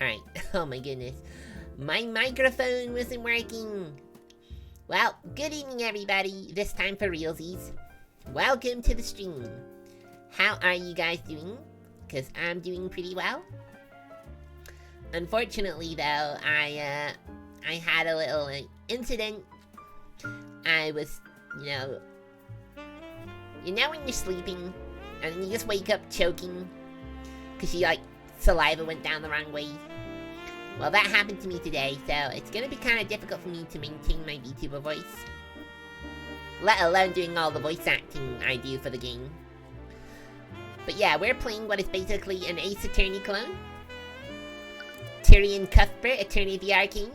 Alright, oh my goodness. My microphone wasn't working. Well, good evening everybody, this time for realsies. Welcome to the stream. How are you guys doing? Because I'm doing pretty well. Unfortunately though, I had a little incident. I was, you know when you're sleeping, and you just wake up choking, because saliva went down the wrong way. Well, that happened to me today, so it's gonna be kind of difficult for me to maintain my VTuber voice. Let alone doing all the voice acting I do for the game. But yeah, we're playing what is basically an Ace Attorney clone. Tyrion Cuthbert, Attorney of the Arcane.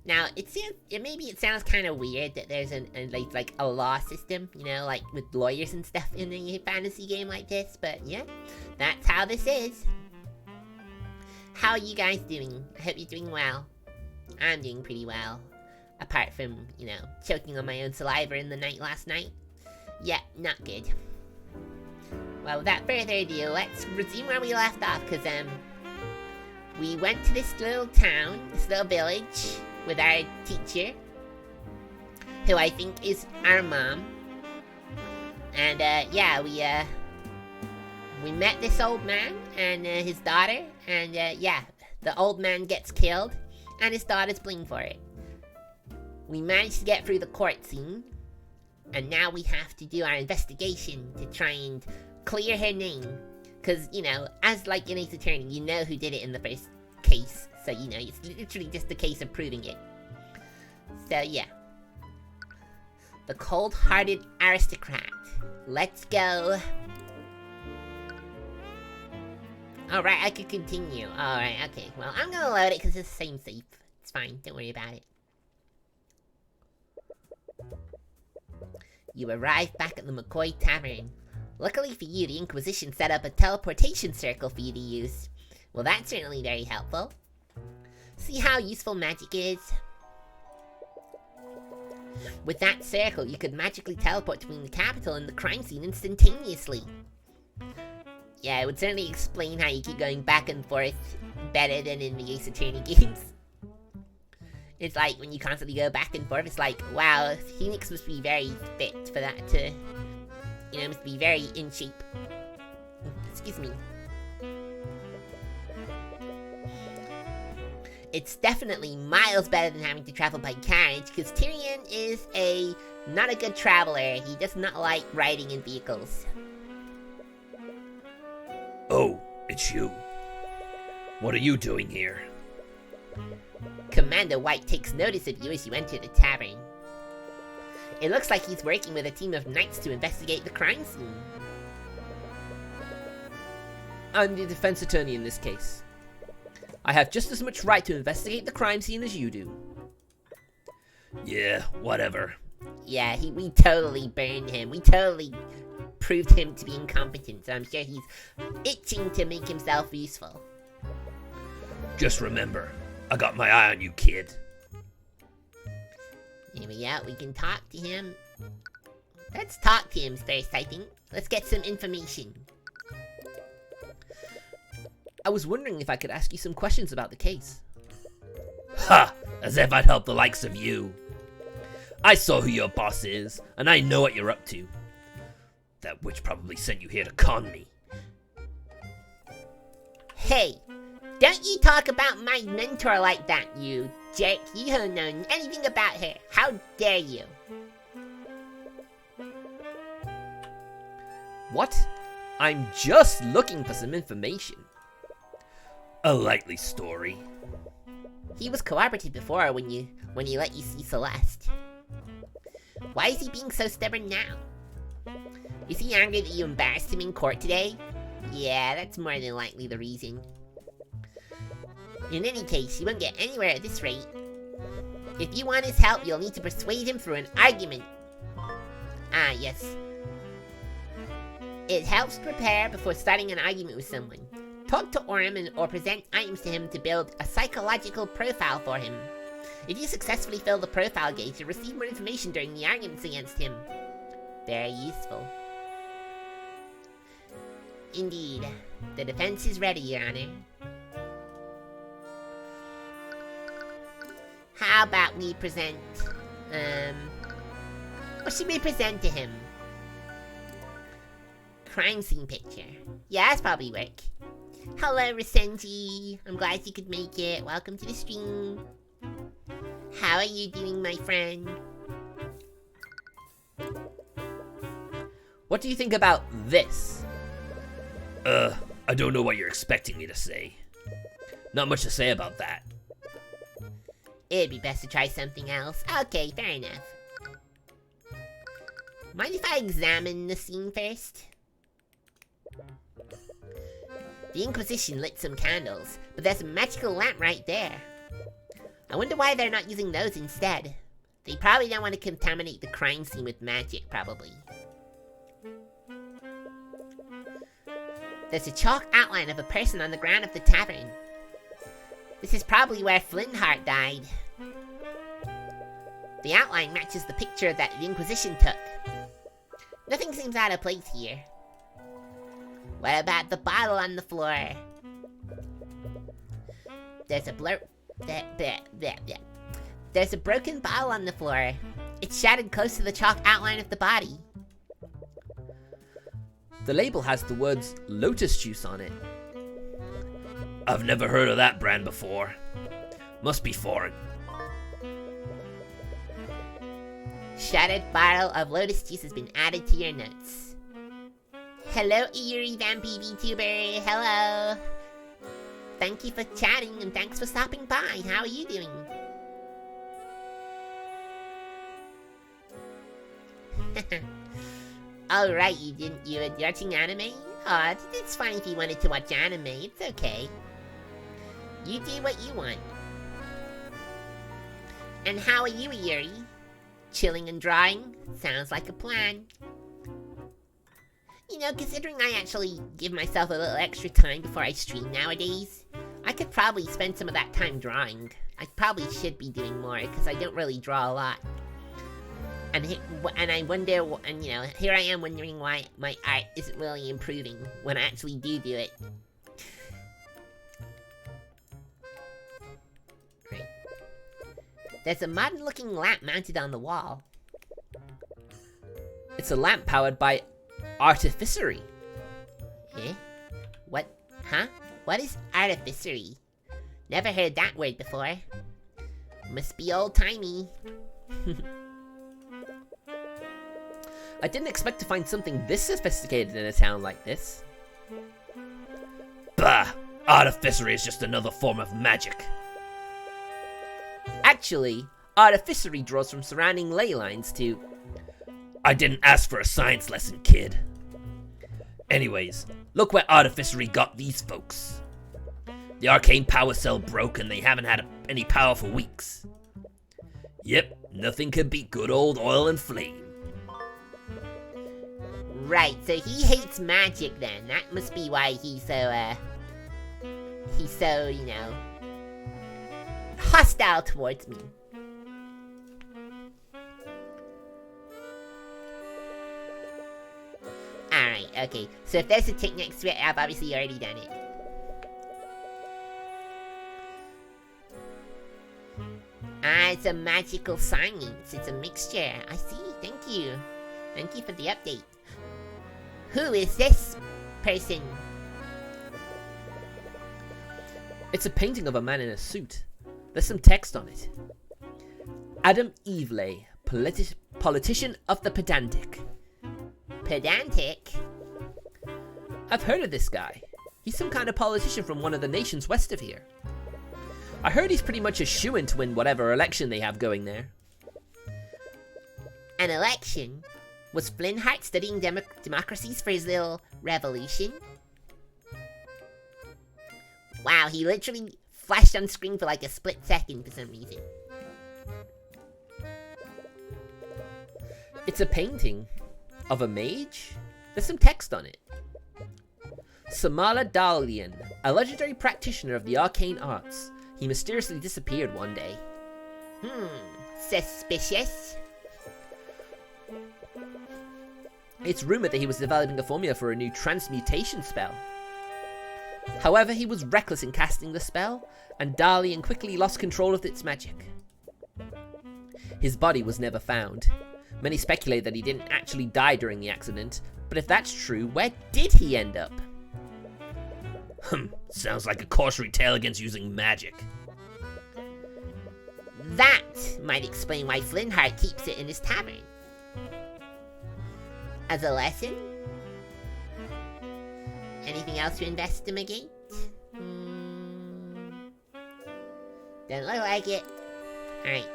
Now, maybe it sounds kind of weird that there's a law system, like with lawyers and stuff in a fantasy game like this, but yeah, that's how this is. How are you guys doing? I hope you're doing well. I'm doing pretty well. Apart from, choking on my own saliva in the night last night. Yeah, not good. Well, without further ado, let's resume where we left off, because, we went to this little town, this little village, with our teacher, who I think is our mom. And, yeah, we met this old man and his daughter, and yeah, the old man gets killed, and his daughter's blamed for it. We managed to get through the court scene, and now we have to do our investigation to try and clear her name. Because, as like an Ace Attorney, you know who did it in the first case, so it's literally just a case of proving it. So yeah. The cold-hearted aristocrat. Let's go. Alright, I could continue. Alright, okay. Well, I'm gonna load it because it's the same safe. It's fine, don't worry about it. You arrived back at the McCoy Tavern. Luckily for you, the Inquisition set up a teleportation circle for you to use. Well, that's certainly very helpful. See how useful magic is? With that circle, you could magically teleport between the capital and the crime scene instantaneously. Yeah, it would certainly explain how you keep going back and forth better than in the Ace Attorney games. It's like, when you constantly go back and forth, it's like, wow, Phoenix must be very fit for that to, must be very in shape. Excuse me. It's definitely miles better than having to travel by carriage, because Tyrion is not a good traveler. He does not like riding in vehicles. Oh, it's you. What are you doing here? Commander White takes notice of you as you enter the tavern. It looks like he's working with a team of knights to investigate the crime scene. I'm the defense attorney in this case. I have just as much right to investigate the crime scene as you do. Yeah, whatever. Yeah, we totally burned him. We totally proved him to be incompetent, so I'm sure he's itching to make himself useful. Just remember, I got my eye on you, kid. There we go, we can talk to him. Let's talk to him first, I think. Let's get some information. I was wondering if I could ask you some questions about the case. Ha! As if I'd help the likes of you. I saw who your boss is, and I know what you're up to. That witch probably sent you here to con me. Hey, don't you talk about my mentor like that, you jerk. You don't know anything about her. How dare you? What? I'm just looking for some information. A likely story. He was cooperative before when he let you see Celeste. Why is he being so stubborn now? Is he angry that you embarrassed him in court today? Yeah, that's more than likely the reason. In any case, you won't get anywhere at this rate. If you want his help, you'll need to persuade him through an argument. Ah, yes. It helps prepare before starting an argument with someone. Talk to Orem or present items to him to build a psychological profile for him. If you successfully fill the profile gauge, you'll receive more information during the arguments against him. Very useful. Indeed. The defense is ready, Your Honor. how about we present, what should we present to him? Crime scene picture. Yeah, that's probably work. Hello, Resenji. I'm glad you could make it. Welcome to the stream. How are you doing, my friend? What do you think about this? I don't know what you're expecting me to say. Not much to say about that. It'd be best to try something else. Okay, fair enough. Mind if I examine the scene first? The Inquisition lit some candles, but there's a magical lamp right there. I wonder why they're not using those instead. They probably don't want to contaminate the crime scene with magic, probably. There's a chalk outline of a person on the ground of the tavern. This is probably where Flintheart died. The outline matches the picture that the Inquisition took. Nothing seems out of place here. What about the bottle on the floor? There's a There's a broken bottle on the floor. It's shattered close to the chalk outline of the body. The label has the words lotus juice on it. I've never heard of that brand before. Must be foreign. Shattered bottle of lotus juice has been added to your notes. Hello, Eerie Vampy VTuber. Hello. Thank you for chatting and thanks for stopping by. How are you doing? Alright, you were watching anime? Aw, it's fine if you wanted to watch anime. It's okay. You do what you want. And how are you, Yuri? Chilling and drawing? Sounds like a plan. You know, considering I actually give myself a little extra time before I stream nowadays, I could probably spend some of that time drawing. I probably should be doing more, because I don't really draw a lot. And I wonder, and you know, here I am wondering why my art isn't really improving when I actually do it. Right. There's a modern-looking lamp mounted on the wall. It's a lamp powered by artificery. Eh? What? Huh? What is artificery? Never heard that word before. Must be old-timey. I didn't expect to find something this sophisticated in a town like this. Bah! Artificery is just another form of magic. Actually, artificery draws from surrounding ley lines to... I didn't ask for a science lesson, kid. Anyways, look where artificery got these folks. The arcane power cell broke and they haven't had any power for weeks. Yep, nothing could beat good old oil and flame. Right, so he hates magic then. That must be why he's so, you know, hostile towards me. Alright, okay. So if there's a tick next to it, I've obviously already done it. Ah, it's a magical science. It's a mixture. I see. Thank you. Thank you for the update. Who is this person? It's a painting of a man in a suit. There's some text on it. Adam Eveley, politician of the pedantic. Pedantic? I've heard of this guy. He's some kind of politician from one of the nations west of here. I heard he's pretty much a shoo-in to win whatever election they have going there. An election? Was Flintheart studying democracies for his little revolution? Wow, he literally flashed on screen for like a split second for some reason. It's a painting of a mage? There's some text on it. Samala Dalian, a legendary practitioner of the arcane arts. He mysteriously disappeared one day. Suspicious. It's rumored that he was developing a formula for a new transmutation spell. However, he was reckless in casting the spell, and Dalian quickly lost control of its magic. His body was never found. Many speculate that he didn't actually die during the accident, but if that's true, where did he end up? Sounds like a cautionary tale against using magic. That might explain why Flintheart keeps it in his tavern. As a lesson? Anything else to investigate? Doesn't look like it. Alright,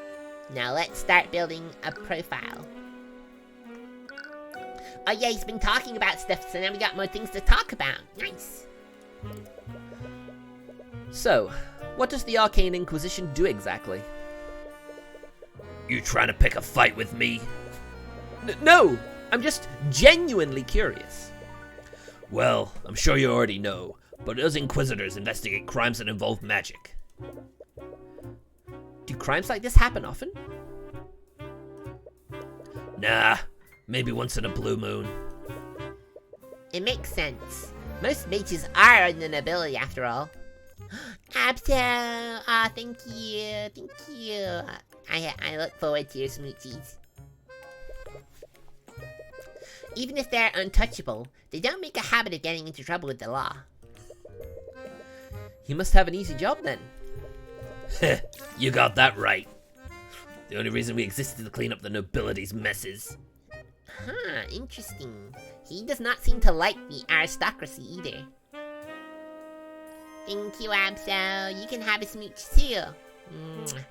now let's start building a profile. Oh yeah, he's been talking about stuff, so now we got more things to talk about. Nice. So, what does the Arcane Inquisition do exactly? You trying to pick a fight with me? No! I'm just genuinely curious. Well, I'm sure you already know, but us Inquisitors investigate crimes that involve magic. Do crimes like this happen often? Nah, maybe once in a blue moon. It makes sense. Most mages are in the nobility after all. Abso! Aw, thank you, thank you. I look forward to your smoochies. Even if they're untouchable, they don't make a habit of getting into trouble with the law. He must have an easy job then. You got that right. The only reason we exist is to clean up the nobility's messes. Huh, interesting. He does not seem to like the aristocracy either. Thank you, Abso. You can have a smooch too. Mwah.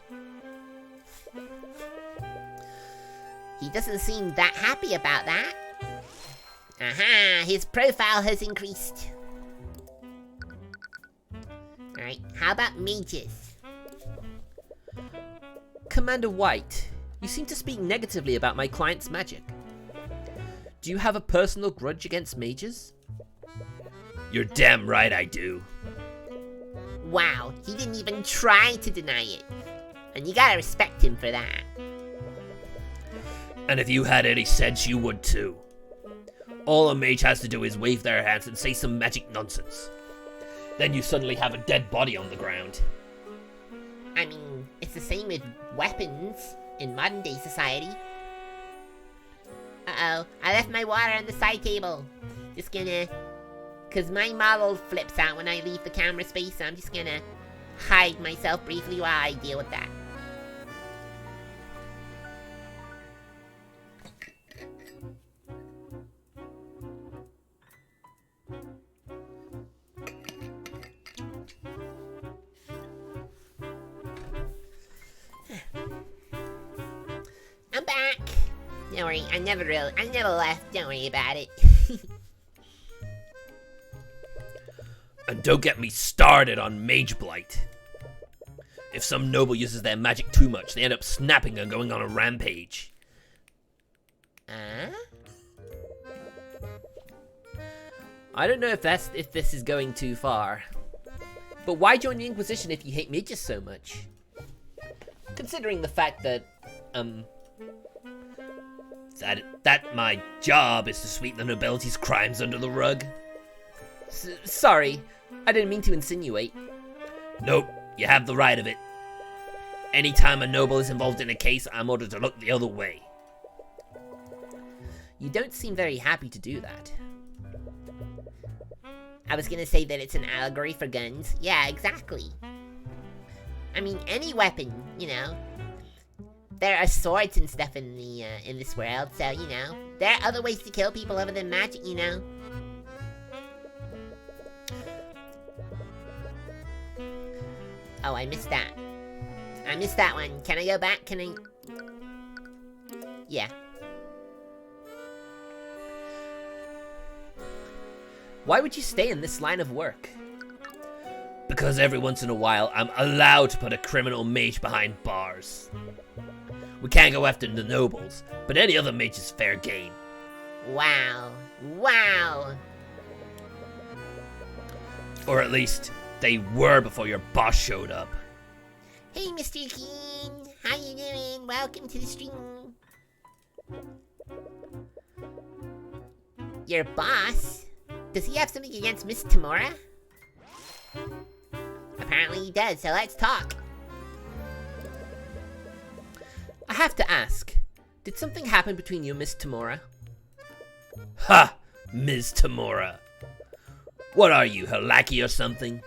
He doesn't seem that happy about that. Aha, his profile has increased. Alright, how about mages? Commander White, you seem to speak negatively about my client's magic. Do you have a personal grudge against mages? You're damn right I do. Wow, he didn't even try to deny it. And you gotta respect him for that. And if you had any sense, you would too. All a mage has to do is wave their hands and say some magic nonsense. Then you suddenly have a dead body on the ground. I mean, it's the same with weapons in modern day society. Uh-oh, I left my water on the side table. Just gonna... Cause my model flips out when I leave the camera space, so I'm just gonna hide myself briefly while I deal with that. I'm back. Don't worry, I never left. Don't worry about it. And don't get me started on Mage Blight. If some noble uses their magic too much, they end up snapping and going on a rampage. I don't know if this is going too far. But why join the Inquisition if you hate mages so much? Considering the fact that, That my job is to sweep the nobility's crimes under the rug. Sorry, I didn't mean to insinuate. Nope, you have the right of it. Anytime a noble is involved in a case, I'm ordered to look the other way. You don't seem very happy to do that. I was gonna say that it's an allegory for guns. Yeah, exactly. I mean, any weapon, you know. There are swords and stuff in the in this world, so you know there are other ways to kill people other than magic, you know. Oh, I missed that. I missed that one. Can I go back? Can I? Yeah. Why would you stay in this line of work? Because every once in a while, I'm allowed to put a criminal mage behind bars. We can't go after the nobles, but any other mage is fair game. Wow. Wow. Or at least, they were before your boss showed up. Hey, Mr. Keen. How you doing? Welcome to the stream. Your boss? Does he have something against Miss Tamora? Apparently he does, so let's talk. I have to ask, did something happen between you and Miss Tamora? Ha! Ms. Tamora. What are you, her lackey or something?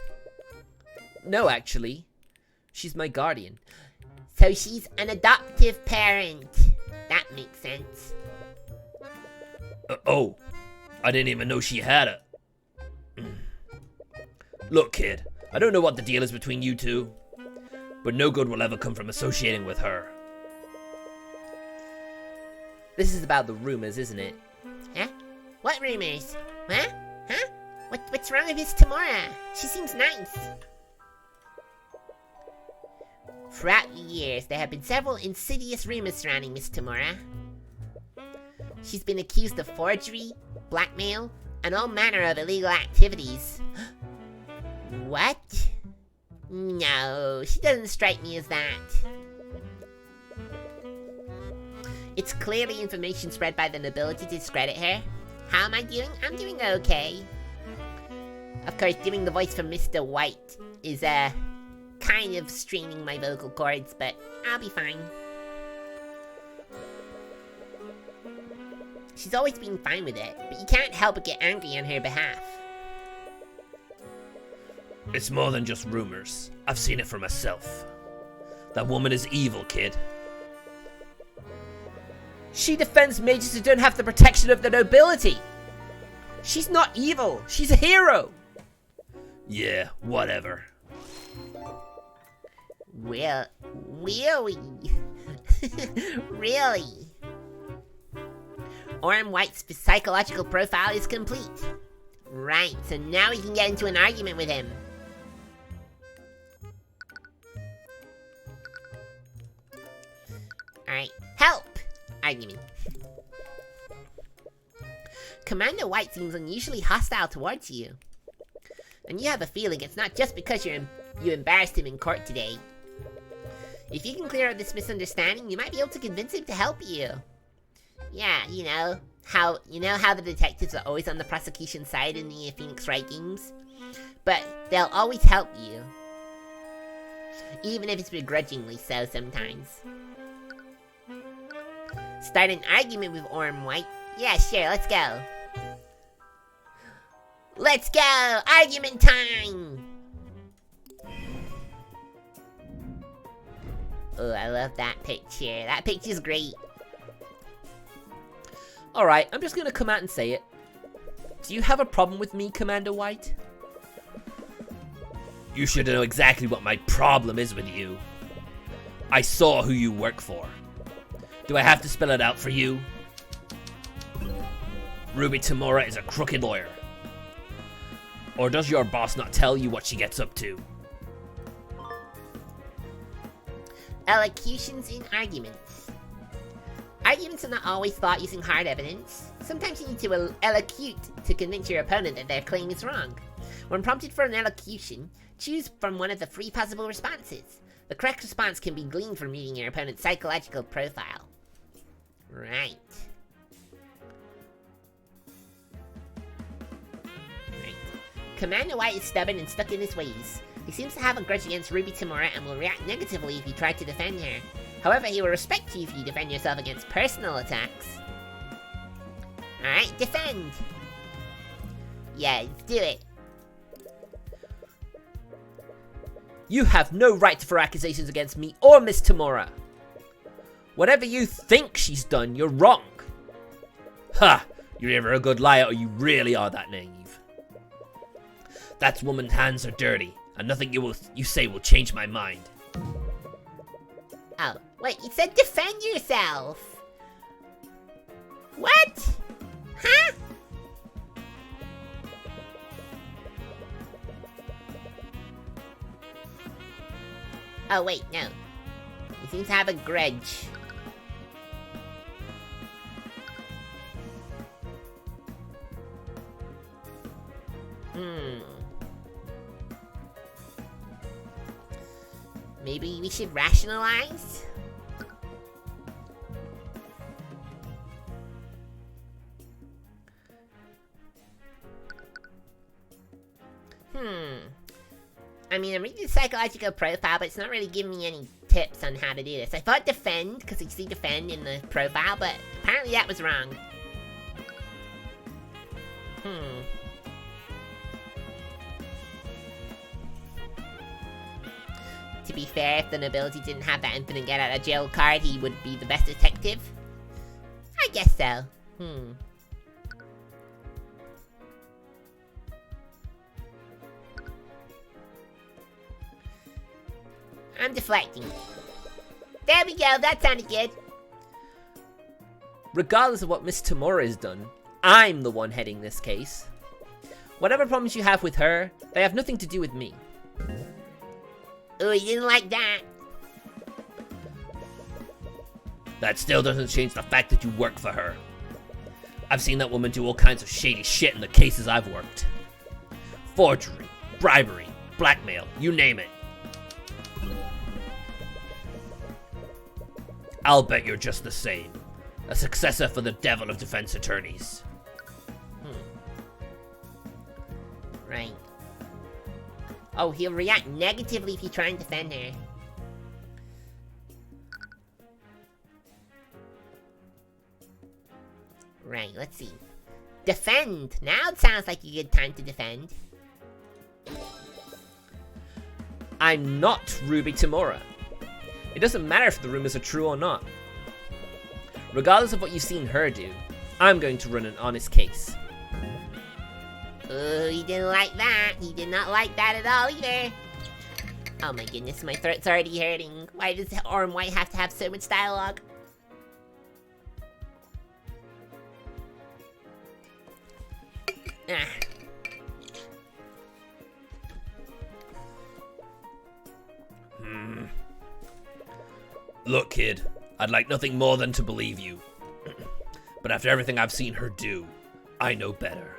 No, actually. She's my guardian. So she's an adoptive parent. That makes sense. Oh, I didn't even know she had a... Look, kid, I don't know what the deal is between you two, but no good will ever come from associating with her. This is about the rumors, isn't it? Huh? What rumors? Huh? Huh? What's wrong with Miss Tamora? She seems nice. Throughout the years, there have been several insidious rumors surrounding Miss Tamora. She's been accused of forgery, blackmail, and all manner of illegal activities. What? No, she doesn't strike me as that. It's clearly information spread by the nobility to discredit her. How am I doing? I'm doing okay. Of course, doing the voice for Mr. White is, kind of straining my vocal cords, but I'll be fine. She's always been fine with it, but you can't help but get angry on her behalf. It's more than just rumors. I've seen it for myself. That woman is evil, kid. She defends mages who don't have the protection of the nobility. She's not evil. She's a hero. Yeah, whatever. Really? Really? Orm White's psychological profile is complete. Right, so now we can get into an argument with him. Alright, help! Argument. Commander White seems unusually hostile towards you. And you have a feeling it's not just because you embarrassed him in court today. If you can clear up this misunderstanding, you might be able to convince him to help you. Yeah, you know how the detectives are always on the prosecution side in the Phoenix Wright games? But they'll always help you. Even if it's begrudgingly so sometimes. Start an argument with Orm White? Yeah, sure, let's go. Let's go! Argument time! Oh, I love that picture. That picture's great. Alright, I'm just gonna come out and say it. Do you have a problem with me, Commander White? You should know exactly what my problem is with you. I saw who you work for. Do I have to spell it out for you? Ruby Tamora is a crooked lawyer. Or does your boss not tell you what she gets up to? Elocutions in arguments. Arguments are not always fought using hard evidence. Sometimes you need to elocute to convince your opponent that their claim is wrong. When prompted for an elocution, choose from one of the 3 possible responses. The correct response can be gleaned from reading your opponent's psychological profile. Right. Commander White is stubborn and stuck in his ways. He seems to have a grudge against Ruby Tamora and will react negatively if you try to defend her. However, he will respect you if you defend yourself against personal attacks. Alright, defend! Yeah, let's do it. You have no right for accusations against me or Miss Tamora. Whatever you think she's done, you're wrong. Ha! You're either a good liar or you really are that naive. That woman's hands are dirty, and nothing you say will change my mind. Oh, wait, it said defend yourself! What? Huh? Oh, wait, no. He seems to have a grudge. Maybe we should rationalize? I mean, I'm reading the psychological profile, but it's not really giving me any tips on how to do this. I thought defend, because you see defend in the profile, but apparently that was wrong. To be fair, if the nobility didn't have that infinite get out of jail card, he would be the best detective. I guess so. I'm deflecting. There we go, that sounded good. Regardless of what Miss Tamora has done, I'm the one heading this case. Whatever problems you have with her, they have nothing to do with me. Oh, you didn't like that. That still doesn't change the fact that you work for her. I've seen that woman do all kinds of shady shit in the cases I've worked. Forgery, bribery, blackmail, you name it. I'll bet you're just the same. A successor for the devil of defense attorneys. Right. Oh, he'll react negatively if you try and defend her. Right, let's see. Defend! Now it sounds like a good time to defend. I'm not Ruby Tamora. It doesn't matter if the rumors are true or not. Regardless of what you've seen her do, I'm going to run an honest case. Oh, he didn't like that. He did not like that at all either. Oh my goodness, my throat's already hurting. Why does Orm White have to have so much dialogue? Ah. Look, kid, I'd like nothing more than to believe you. But after everything I've seen her do, I know better.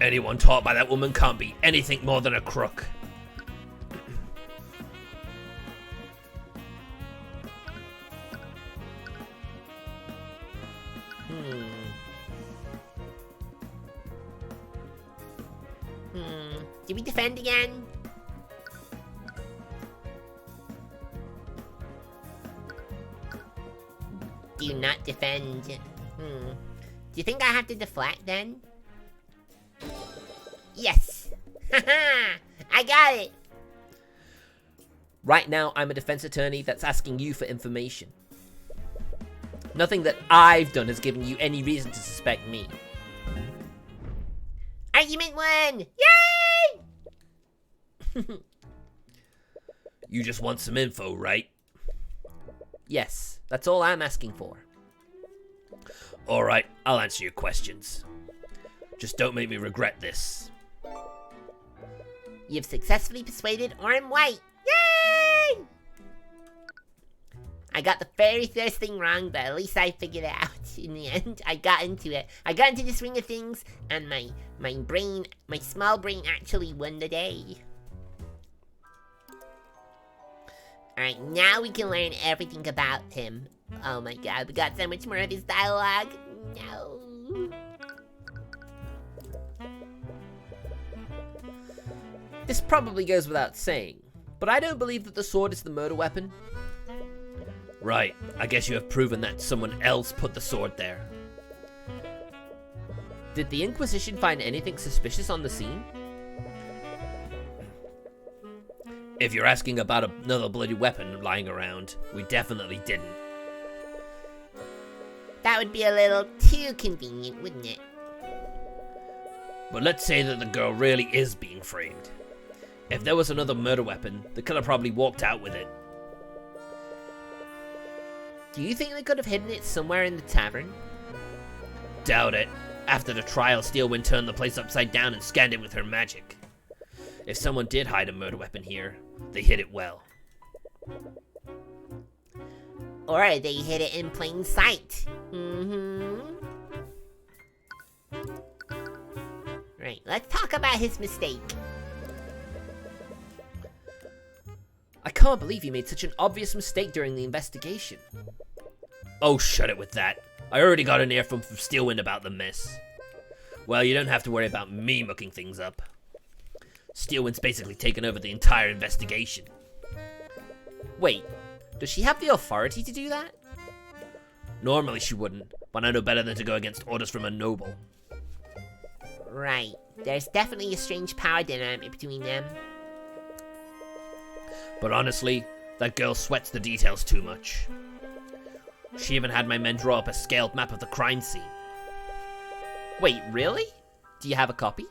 Anyone taught by that woman can't be anything more than a crook. Do we defend again? Do not defend. Do you think I have to deflect then? Yes! Haha! I got it! Right now, I'm a defense attorney that's asking you for information. Nothing that I've done has given you any reason to suspect me. Argument won! Yay! You just want some info, right? Yes, that's all I'm asking for. Alright, I'll answer your questions. Just don't make me regret this. You've successfully persuaded Orm White. Yay! I got the very first thing wrong, but at least I figured it out in the end. I got into it. I got into the swing of things, and my small brain actually won the day. Alright, now we can learn everything about him. Oh my god, we got so much more of his dialogue. No. This probably goes without saying, but I don't believe that the sword is the murder weapon. Right, I guess you have proven that someone else put the sword there. Did the Inquisition find anything suspicious on the scene? If you're asking about another bloody weapon lying around, we definitely didn't. That would be a little too convenient, wouldn't it? But let's say that the girl really is being framed. If there was another murder weapon, the killer probably walked out with it. Do you think they could have hidden it somewhere in the tavern? Doubt it. After the trial, Steelwind turned the place upside down and scanned it with her magic. If someone did hide a murder weapon here, they hid it well. Or they hid it in plain sight. Right, let's talk about his mistake. I can't believe you made such an obvious mistake during the investigation. Oh, shut it with that. I already got an earful from Steelwind about the mess. Well, you don't have to worry about me mucking things up. Steelwind's basically taken over the entire investigation. Wait, does she have the authority to do that? Normally she wouldn't, but I know better than to go against orders from a noble. Right. There's definitely a strange power dynamic between them. But honestly, that girl sweats the details too much. She even had my men draw up a scaled map of the crime scene. Wait, really? Do you have a copy?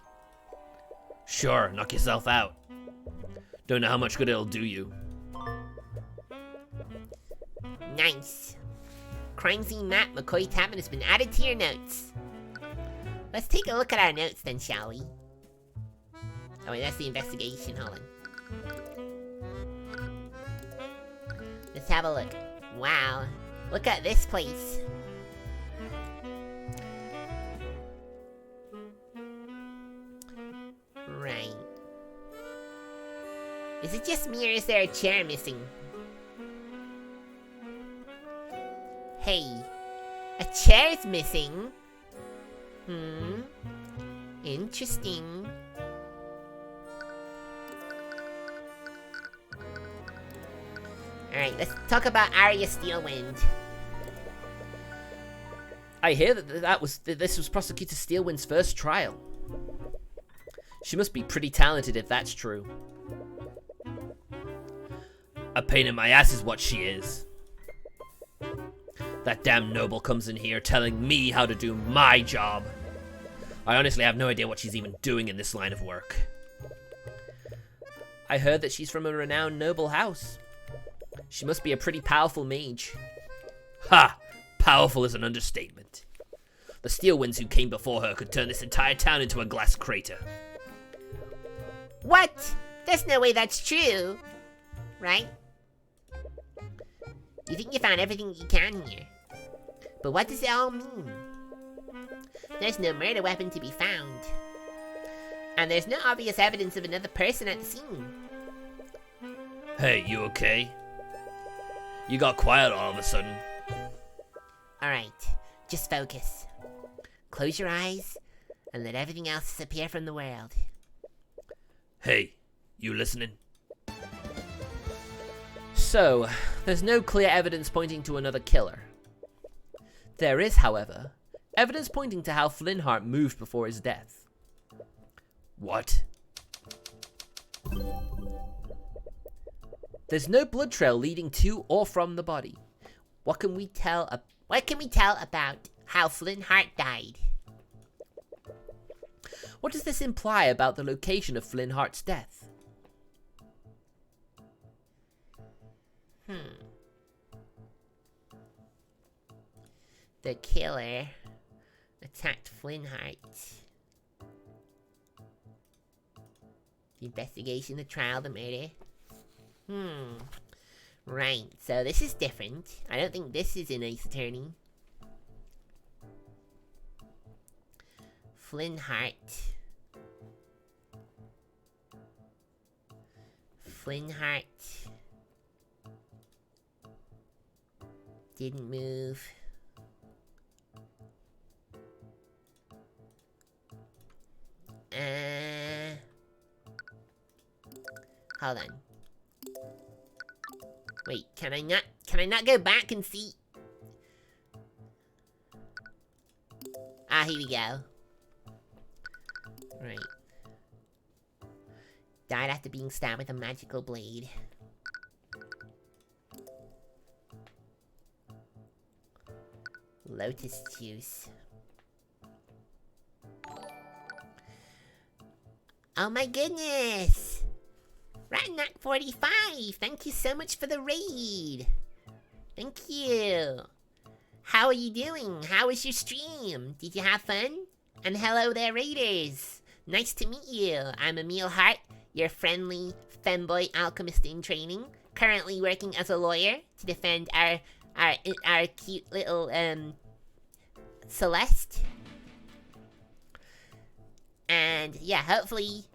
Sure, knock yourself out. Don't know how much good it'll do you. Nice. Crime scene map McCoy Tavern has been added to your notes. Let's take a look at our notes then, shall we? Oh wait, that's the investigation, hold on. Let's have a look. Wow, look at this place. Right. Is it just me or is there a chair missing? Hey, a chair's missing. Interesting. Alright, let's talk about Arya Steelwind. I hear that this was Prosecutor Steelwind's first trial. She must be pretty talented if that's true. A pain in my ass is what she is. That damn noble comes in here telling me how to do my job. I honestly have no idea what she's even doing in this line of work. I heard that she's from a renowned noble house. She must be a pretty powerful mage. Ha! Powerful is an understatement. The Steelwinds who came before her could turn this entire town into a glass crater. What? There's no way that's true. Right? You think you found everything you can here. But what does it all mean? There's no murder weapon to be found. And there's no obvious evidence of another person at the scene. Hey, you okay? You got quiet all of a sudden. Alright, just focus. Close your eyes and let everything else disappear from the world. Hey, you listening? So, there's no clear evidence pointing to another killer. There is, however, evidence pointing to how Flintheart moved before his death. What? There's no blood trail leading to or from the body. What can we tell about how Flintheart died? What does this imply about the location of Flintheart's death? The killer attacked Flintheart. The investigation, the trial, the murder. Right, so this is different. I don't think this is an Ace Attorney. Flintheart. Didn't move. Hold on. Wait, can I not go back and see? Ah, here we go. Right. Died after being stabbed with a magical blade. Lotus juice. Oh my goodness! Ratnack 45, thank you so much for the raid. Thank you. How are you doing? How was your stream? Did you have fun? And hello there, raiders. Nice to meet you. I'm Emil Hart, your friendly femboy alchemist in training, currently working as a lawyer to defend our cute little Celeste. And yeah, hopefully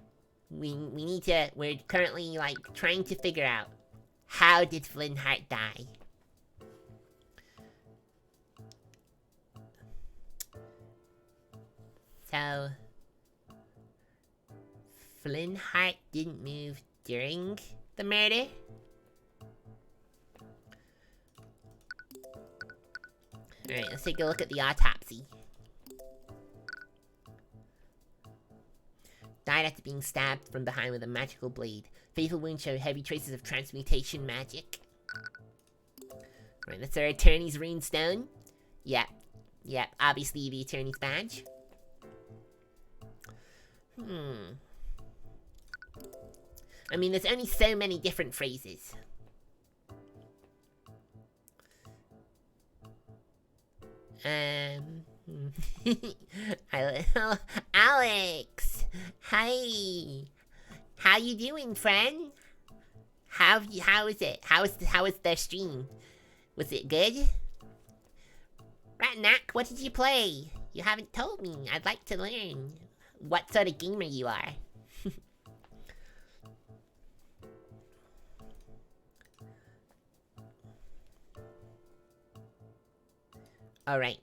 we're currently like trying to figure out how did Flintheart die. So Flynn Hart didn't move during the murder? Alright, let's take a look at the autopsy. Died after being stabbed from behind with a magical blade. Fatal wounds show heavy traces of transmutation magic. Alright, that's our attorney's rune stone. Yep, obviously the attorney's badge. I mean, there's only so many different phrases. Alex! Hi! How you doing, friend? How is it? How was the stream? Was it good? Ratnack, what did you play? You haven't told me. I'd like to learn what sort of gamer you are. Alright.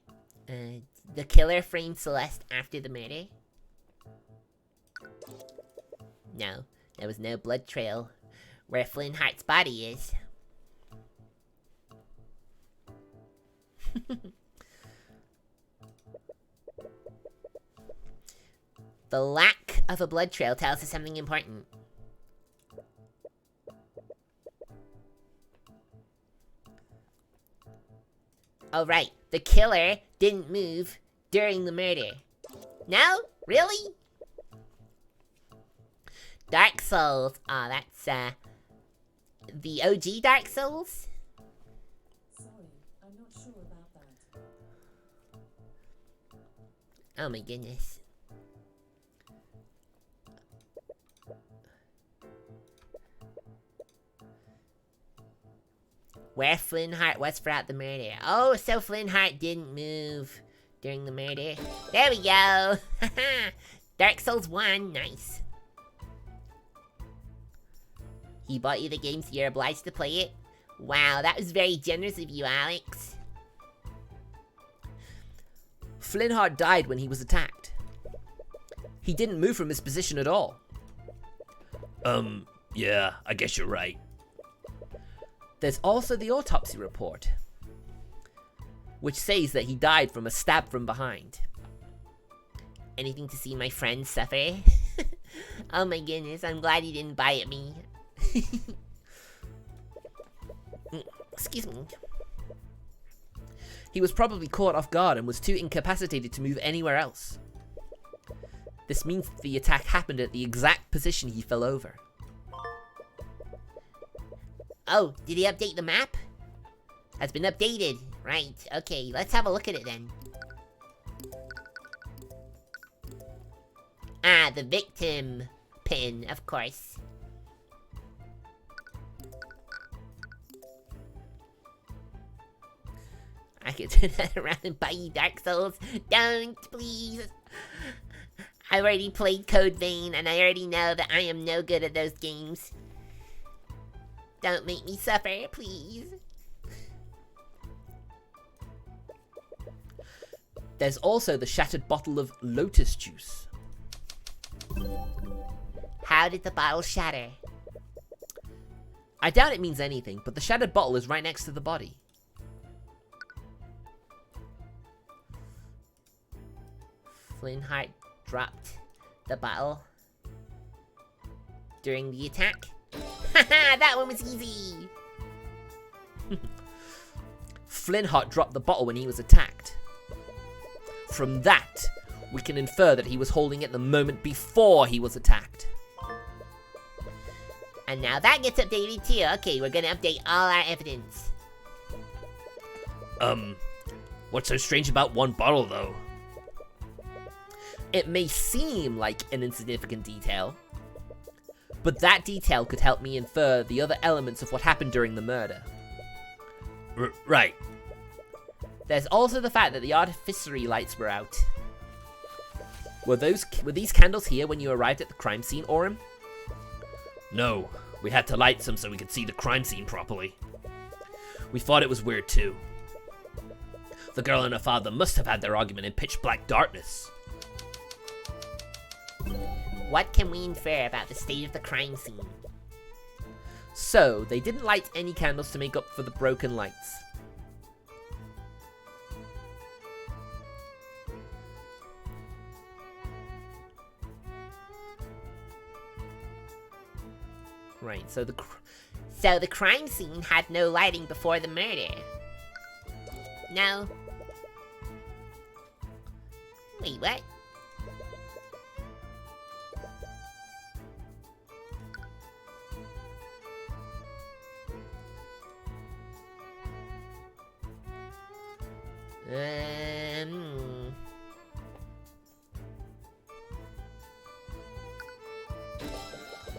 The killer framed Celeste after the murder? No, there was no blood trail where Flynn Hart's body is. The lack of a blood trail tells us something important. Oh, right. The killer didn't move during the murder. No? Really? Dark Souls. Oh, that's, the OG Dark Souls? Sorry, I'm not sure about that. Oh my goodness. Where Flynn Hart was throughout the murder. Oh, so Flynn Hart didn't move during the murder. There we go. Dark Souls 1, nice. He bought you the game so you're obliged to play it? Wow, that was very generous of you, Alex. Flynn Hart died when he was attacked. He didn't move from his position at all. Yeah, I guess you're right. There's also the autopsy report, which says that he died from a stab from behind. Anything to see my friend suffer? Oh my goodness, I'm glad he didn't bite me. Excuse me. He was probably caught off guard and was too incapacitated to move anywhere else. This means that the attack happened at the exact position he fell over. Oh, did he update the map? Has been updated. Right, okay, let's have a look at it then. Ah, the victim pin, of course. I could turn that around and buy you Dark Souls. Don't, please. I've already played Code Vein, and I already know that I am no good at those games. Don't make me suffer, please. There's also the shattered bottle of lotus juice. How did the bottle shatter? I doubt it means anything, but the shattered bottle is right next to the body. Flynn Hart dropped the bottle during the attack. Haha, that one was easy. Flynn Hart dropped the bottle when he was attacked. From that, we can infer that he was holding it the moment before he was attacked. And now that gets updated too. Okay, we're gonna update all our evidence. What's so strange about one bottle, though? It may seem like an insignificant detail, but that detail could help me infer the other elements of what happened during the murder. Right. There's also the fact that the artificery lights were out. Were these candles here when you arrived at the crime scene, Aurum? No, we had to light some so we could see the crime scene properly. We thought it was weird too. The girl and her father must have had their argument in pitch black darkness. What can we infer about the state of the crime scene? So, they didn't light any candles to make up for the broken lights. Right, so the crime scene had no lighting before the murder. No. Wait, what?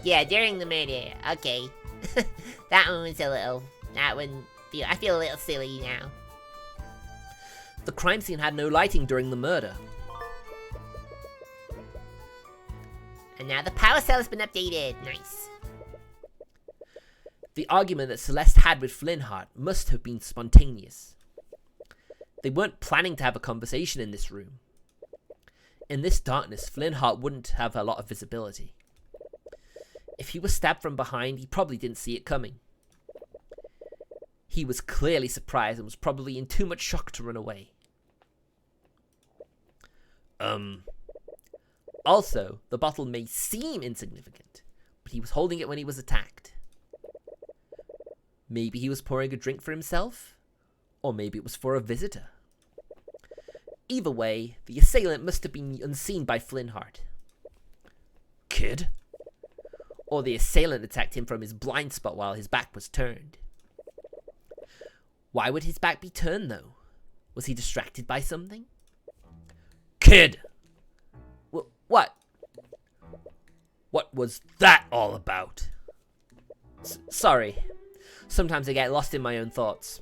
Yeah, during the murder. Okay. That one was a little... I feel a little silly now. The crime scene had no lighting during the murder. And now the power cell has been updated. Nice. The argument that Celeste had with Flintheart must have been spontaneous. They weren't planning to have a conversation in this room. In this darkness, Flintheart wouldn't have a lot of visibility. If he was stabbed from behind, he probably didn't see it coming. He was clearly surprised and was probably in too much shock to run away. Also, the bottle may seem insignificant, but he was holding it when he was attacked. Maybe he was pouring a drink for himself, or maybe it was for a visitor. Either way, the assailant must have been unseen by Flintheart. Kid? Or the assailant attacked him from his blind spot while his back was turned. Why would his back be turned, though? Was he distracted by something? Kid! What? What was that all about? Sorry. Sometimes I get lost in my own thoughts.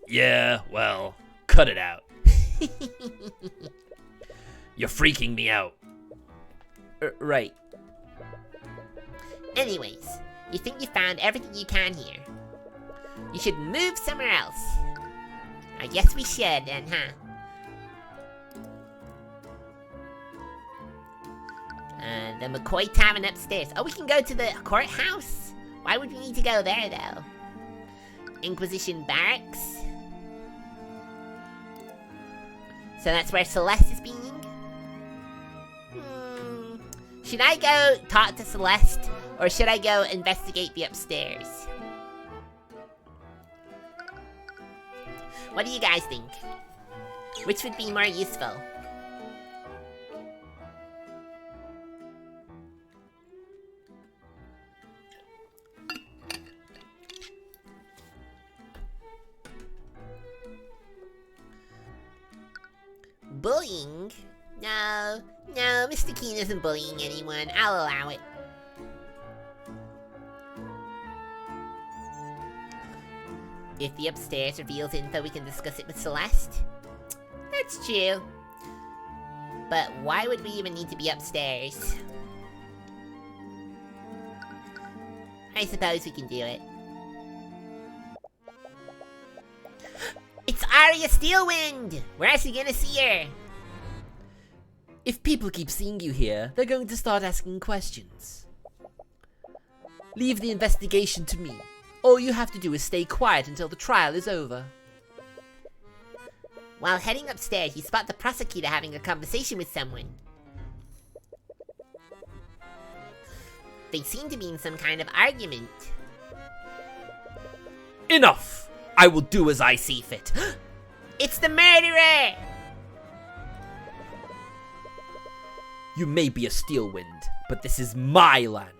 Yeah, well, cut it out. You're freaking me out. Right. Anyways, you think you found everything you can here. You should move somewhere else. I guess we should then, huh? The McCoy Tavern upstairs. Oh, we can go to the courthouse? Why would we need to go there, though? Inquisition Barracks? So that's where Celeste is being? Should I go talk to Celeste? Or should I go investigate the upstairs? What do you guys think? Which would be more useful? Bullying? No, Mr. Keen isn't bullying anyone. I'll allow it. If the upstairs reveals info, we can discuss it with Celeste. That's true. But why would we even need to be upstairs? I suppose we can do it. It's Arya Steelwind! We're actually gonna see her! If people keep seeing you here, they're going to start asking questions. Leave the investigation to me. All you have to do is stay quiet until the trial is over. While heading upstairs, you spot the prosecutor having a conversation with someone. They seem to be in some kind of argument. Enough! I will do as I see fit. It's the murderer! You may be a Steelwind, but this is my land.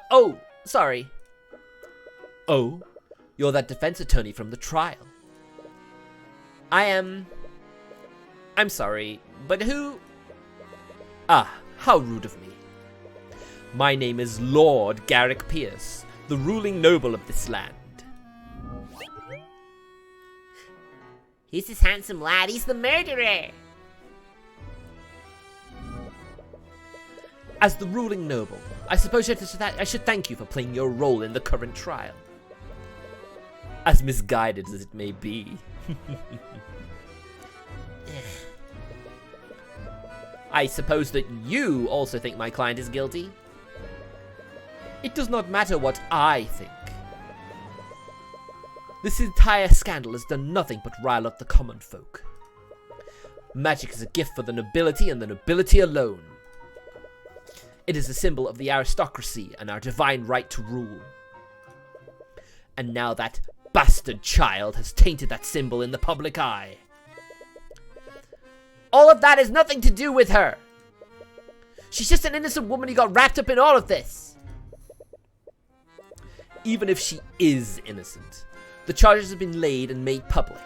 Oh, sorry. Oh, you're that defense attorney from the trial. I'm sorry, but who... Ah, how rude of me. My name is Lord Garrick Pierce, the ruling noble of this land. He's this handsome lad, he's the murderer! As the ruling noble, I suppose I should thank you for playing your role in the current trial. As misguided as it may be. I suppose that you also think my client is guilty? It does not matter what I think. This entire scandal has done nothing but rile up the common folk. Magic is a gift for the nobility and the nobility alone. It is a symbol of the aristocracy and our divine right to rule. And now that bastard child has tainted that symbol in the public eye. All of that has nothing to do with her. She's just an innocent woman who got wrapped up in all of this. Even if she is innocent, the charges have been laid and made public.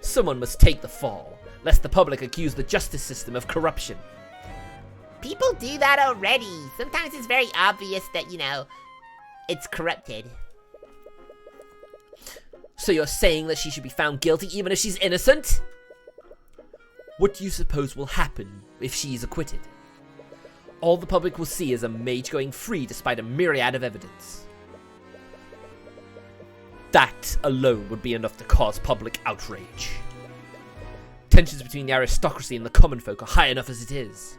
Someone must take the fall, lest the public accuse the justice system of corruption. People do that already. Sometimes it's very obvious that, it's corrupted. So you're saying that she should be found guilty even if she's innocent? What do you suppose will happen if she's acquitted? All the public will see is a mage going free despite a myriad of evidence. That alone would be enough to cause public outrage. Tensions between the aristocracy and the common folk are high enough as it is.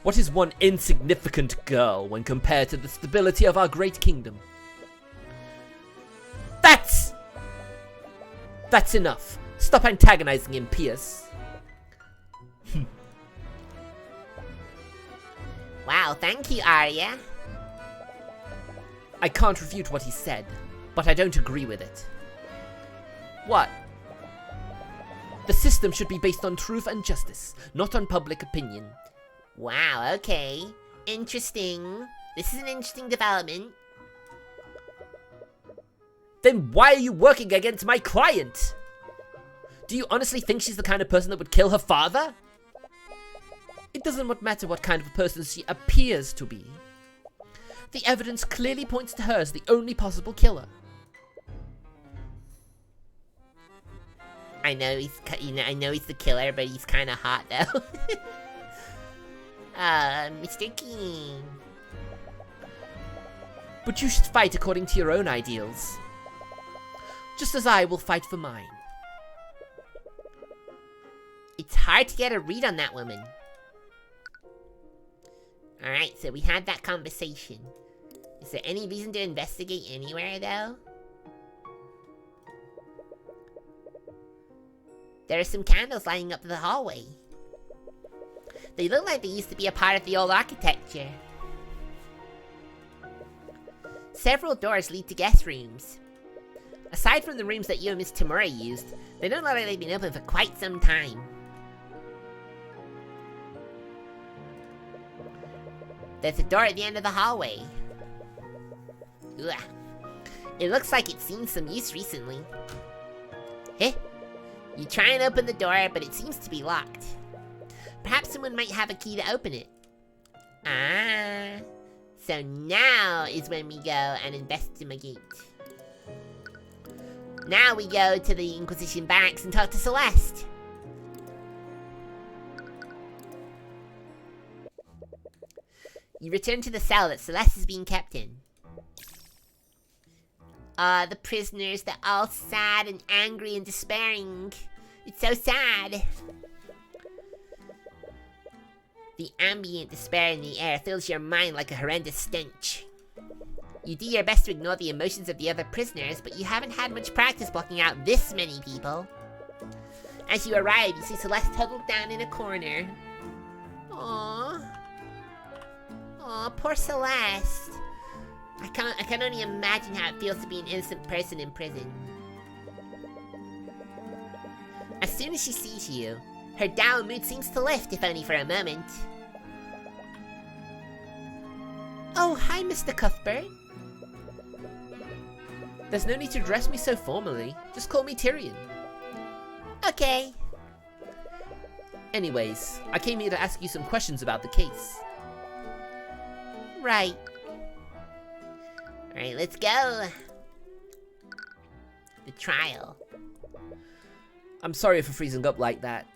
What is one insignificant girl when compared to the stability of our great kingdom? That's enough. Stop antagonizing him, Pierce. Wow, thank you, Arya. I can't refute what he said, but I don't agree with it. What? The system should be based on truth and justice, not on public opinion. Wow, okay. Interesting. This is an interesting development. Then why are you working against my client? Do you honestly think she's the kind of person that would kill her father? It doesn't matter what kind of a person she appears to be. The evidence clearly points to her as the only possible killer. I know he's the killer, but he's kind of hot though. Mr. King. But you should fight according to your own ideals. Just as I will fight for mine. It's hard to get a read on that woman. Alright, so we had that conversation. Is there any reason to investigate anywhere, though? There are some candles lighting up the hallway. They look like they used to be a part of the old architecture. Several doors lead to guest rooms. Aside from the rooms that you and Miss Tamura used, they don't look like they've been open for quite some time. There's a door at the end of the hallway. Ugh. It looks like it's seen some use recently. Heh? You try and open the door, but it seems to be locked. Perhaps someone might have a key to open it. Ah. So now is when we go and investigate. Now we go to the Inquisition barracks and talk to Celeste. You return to the cell that Celeste is being kept in. The prisoners, they're all sad and angry and despairing. It's so sad. The ambient despair in the air fills your mind like a horrendous stench. You do your best to ignore the emotions of the other prisoners, but you haven't had much practice blocking out this many people. As you arrive, you see Celeste huddled down in a corner. Aww. Aw, poor Celeste. I can only imagine how it feels to be an innocent person in prison. As soon as she sees you, her down mood seems to lift, if only for a moment. Oh, hi, Mr. Cuthbert. There's no need to address me so formally. Just call me Tyrion. Okay. Anyways, I came here to ask you some questions about the case. Right. Alright, let's go. The trial. I'm sorry for freezing up like that.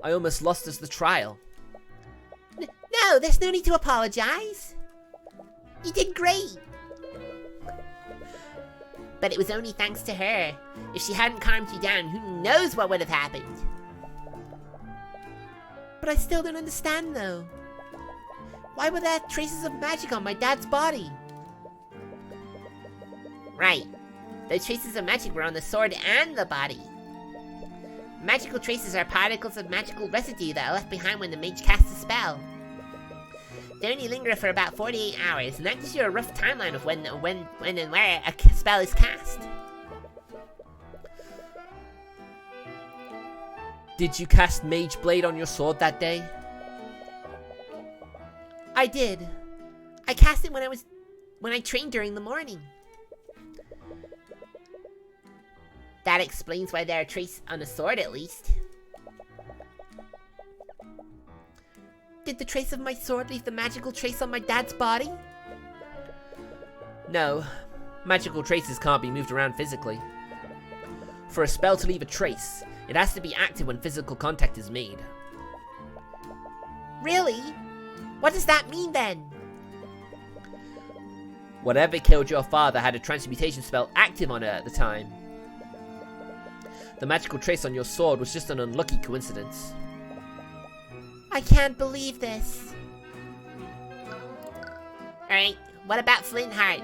I almost lost us the trial. No, there's no need to apologize. You did great. But it was only thanks to her. If she hadn't calmed you down, who knows what would have happened? But I still don't understand, though. Why were there traces of magic on my dad's body? Right. Those traces of magic were on the sword and the body. Magical traces are particles of magical residue that are left behind when the mage casts a spell. They only linger for about 48 hours, and that gives you a rough timeline of when and where a spell is cast. Did you cast Mage Blade on your sword that day? I did. I cast it when I trained during the morning. That explains why there are traces on the sword, at least. Did the trace of my sword leave the magical trace on my dad's body? No. Magical traces can't be moved around physically. For a spell to leave a trace, it has to be active when physical contact is made. Really? What does that mean, then? Whatever killed your father had a transmutation spell active on it at the time. The magical trace on your sword was just an unlucky coincidence. I can't believe this. Alright, what about Flintheart?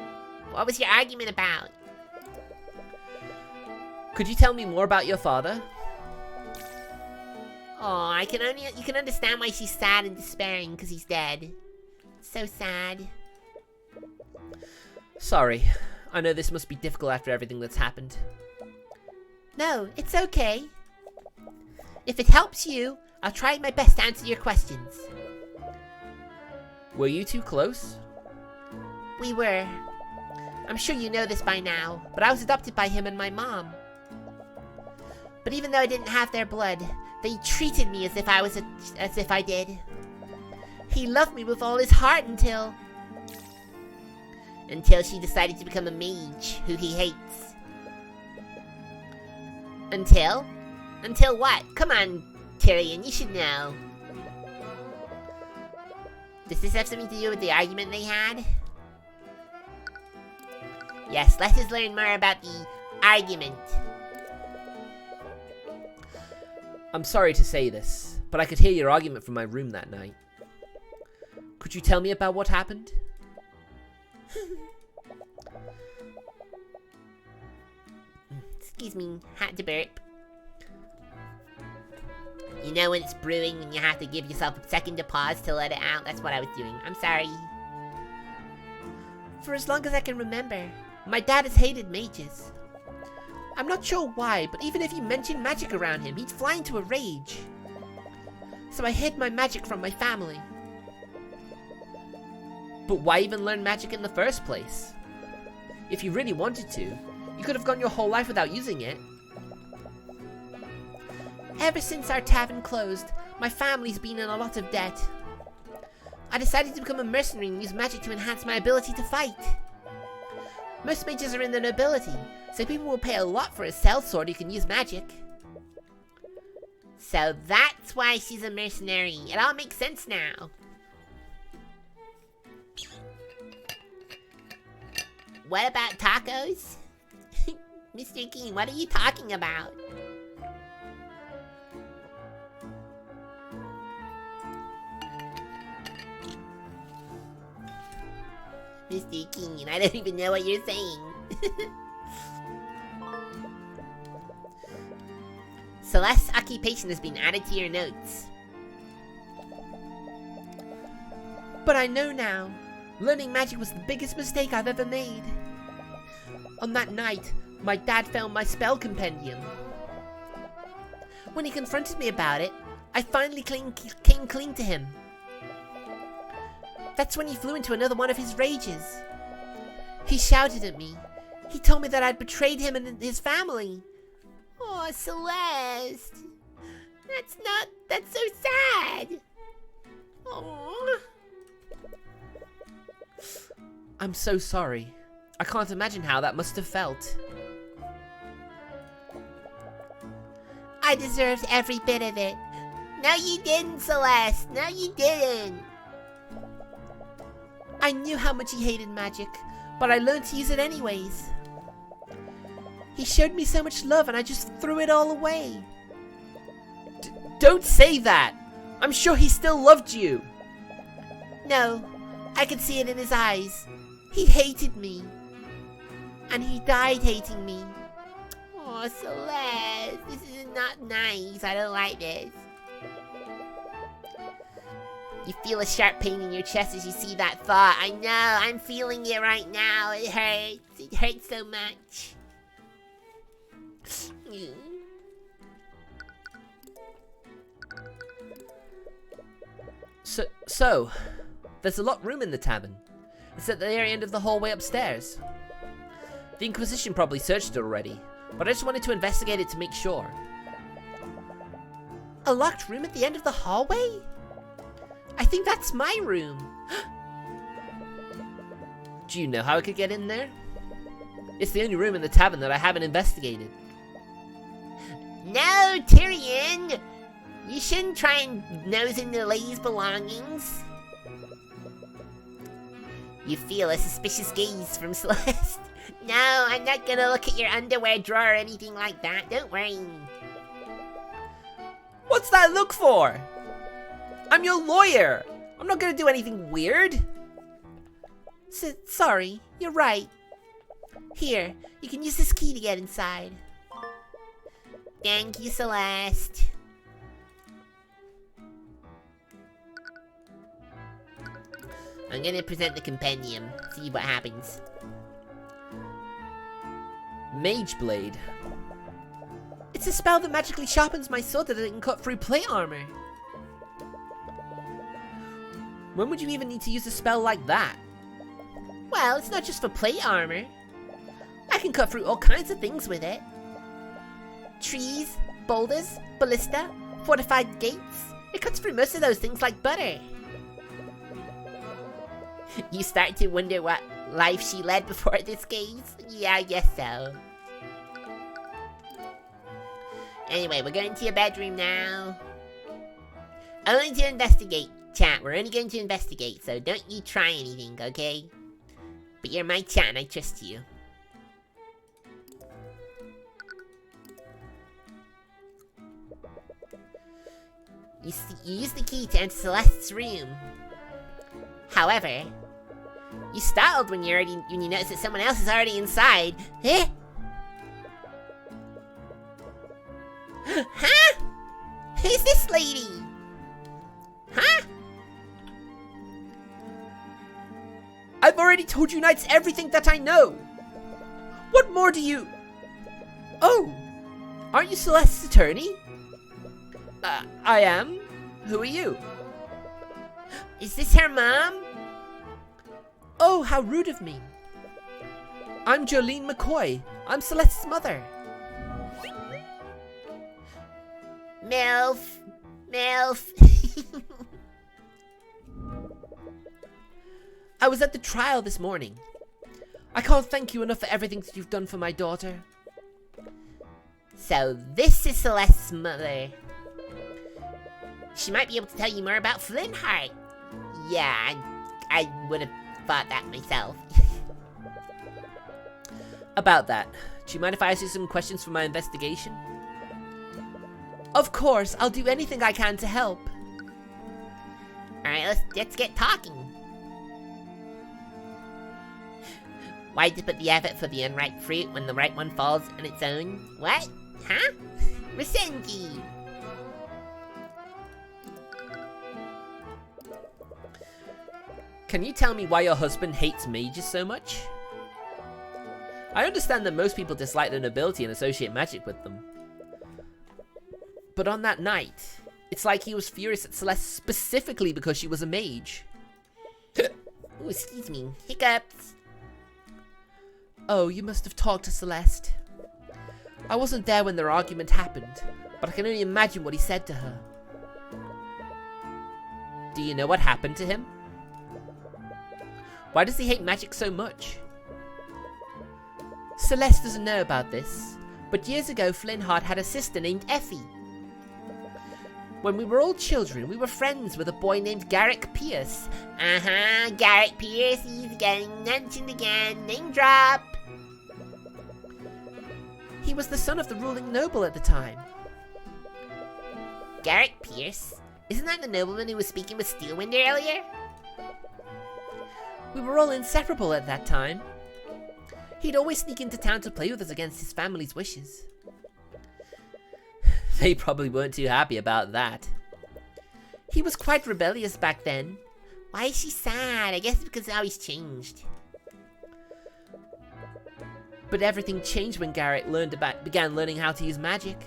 What was your argument about? Could you tell me more about your father? Oh, you can understand why she's sad and despairing because he's dead. So sad. Sorry. I know this must be difficult after everything that's happened. No, it's okay. If it helps you, I'll try my best to answer your questions. Were you two close? We were. I'm sure you know this by now, but I was adopted by him and my mom. But even though I didn't have their blood, they treated me as if I did. He loved me with all his heart until she decided to become a mage who he hates. Until what? Come on, Tyrion, you should know. Does this have something to do with the argument they had? Yes, let us learn more about the argument. I'm sorry to say this, but I could hear your argument from my room that night. Could you tell me about what happened? Excuse me, had to burp. You know when it's brewing and you have to give yourself a second to pause to let it out? That's what I was doing. I'm sorry. For as long as I can remember, my dad has hated mages. I'm not sure why, but even if you mentioned magic around him, he'd fly into a rage. So I hid my magic from my family. But why even learn magic in the first place? If you really wanted to, you could have gone your whole life without using it. Ever since our tavern closed, my family's been in a lot of debt. I decided to become a mercenary and use magic to enhance my ability to fight. Most mages are in the nobility, so people will pay a lot for a sellsword who can use magic. So that's why she's a mercenary. It all makes sense now. What about tacos? Mr. King, what are you talking about? Mr. King, I don't even know what you're saying. Celeste's occupation has been added to your notes. But I know now. Learning magic was the biggest mistake I've ever made. On that night, my dad found my spell compendium. When he confronted me about it, I finally came clean to him. That's when he flew into another one of his rages. He shouted at me. He told me that I'd betrayed him and his family. Oh, Celeste. That's so sad. Oh. I'm so sorry. I can't imagine how that must have felt. I deserved every bit of it. No, you didn't, Celeste. No, you didn't. I knew how much he hated magic, but I learned to use it anyways. He showed me so much love and I just threw it all away. Don't say that! I'm sure he still loved you. No, I could see it in his eyes. He hated me. And he died hating me. Oh, Celeste, this is not nice. I don't like this. You feel a sharp pain in your chest as you see that thought. I know, I'm feeling it right now. It hurts. It hurts so much. So, there's a locked room in the tavern. It's at the very end of the hallway upstairs. The Inquisition probably searched it already, but I just wanted to investigate it to make sure. A locked room at the end of the hallway? I think that's my room. Do you know how I could get in there? It's the only room in the tavern that I haven't investigated. No, Tyrion! You shouldn't try and nose into ladies' belongings. You feel a suspicious gaze from Celeste. No, I'm not gonna look at your underwear drawer or anything like that. Don't worry. What's that look for? I'm your lawyer. I'm not gonna do anything weird. Sorry, you're right. Here, you can use this key to get inside. Thank you, Celeste. I'm gonna present the compendium, see what happens. Mage Blade. It's a spell that magically sharpens my sword that it can cut through plate armor. When would you even need to use a spell like that? Well, it's not just for plate armor. I can cut through all kinds of things with it. Trees, boulders, ballista, fortified gates. It cuts through most of those things like butter. You start to wonder what life she led before this case? Yeah, I guess so. Anyway, we're going to your bedroom now. Only to investigate, chat. We're only going to investigate, so don't you try anything, okay? But you're my chat and I trust you. You use the key to enter Celeste's room. However, you startled when you notice that someone else is already inside. Eh? Huh? Who's this lady? Huh? I've already told you knights everything that I know. What more do you... Oh, aren't you Celeste's attorney? I am. Who are you? Is this her mom? Oh, how rude of me. I'm Jolene McCoy. I'm Celeste's mother. MILF. MILF. I was at the trial this morning. I can't thank you enough for everything that you've done for my daughter. So this is Celeste's mother. She might be able to tell you more about Flintheart. Yeah, I would have thought that myself. About that, do you mind if I ask you some questions for my investigation? Of course, I'll do anything I can to help. Alright, let's get talking. Why'd you put the effort for the unripe fruit when the right one falls on its own? What? Huh? Risenji! Can you tell me why your husband hates mages so much? I understand that most people dislike their nobility and associate magic with them. But on that night, it's like he was furious at Celeste specifically because she was a mage. Ooh, excuse me. Hiccups. Oh, you must have talked to Celeste. I wasn't there when their argument happened, but I can only imagine what he said to her. Do you know what happened to him? Why does he hate magic so much? Celeste doesn't know about this, but years ago Flintheart had a sister named Effie. When we were all children, we were friends with a boy named Garrick Pierce. Garrick Pierce, he's getting mentioned again. Name drop. He was the son of the ruling noble at the time. Garrick Pierce? Isn't that the nobleman who was speaking with Steelwind earlier? We were all inseparable at that time. He'd always sneak into town to play with us against his family's wishes. They probably weren't too happy about that. He was quite rebellious back then. Why is she sad? I guess it's because now he's changed. But everything changed when Garrett began learning how to use magic.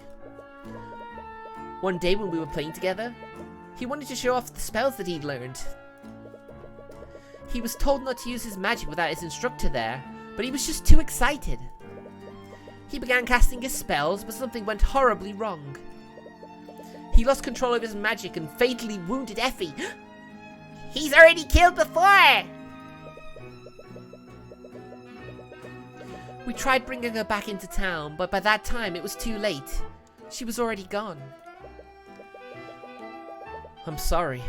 One day when we were playing together, he wanted to show off the spells that he'd learned. He was told not to use his magic without his instructor there, but he was just too excited. He began casting his spells, but something went horribly wrong. He lost control of his magic and fatally wounded Effie. He's already killed before! We tried bringing her back into town, but by that time it was too late. She was already gone. I'm sorry.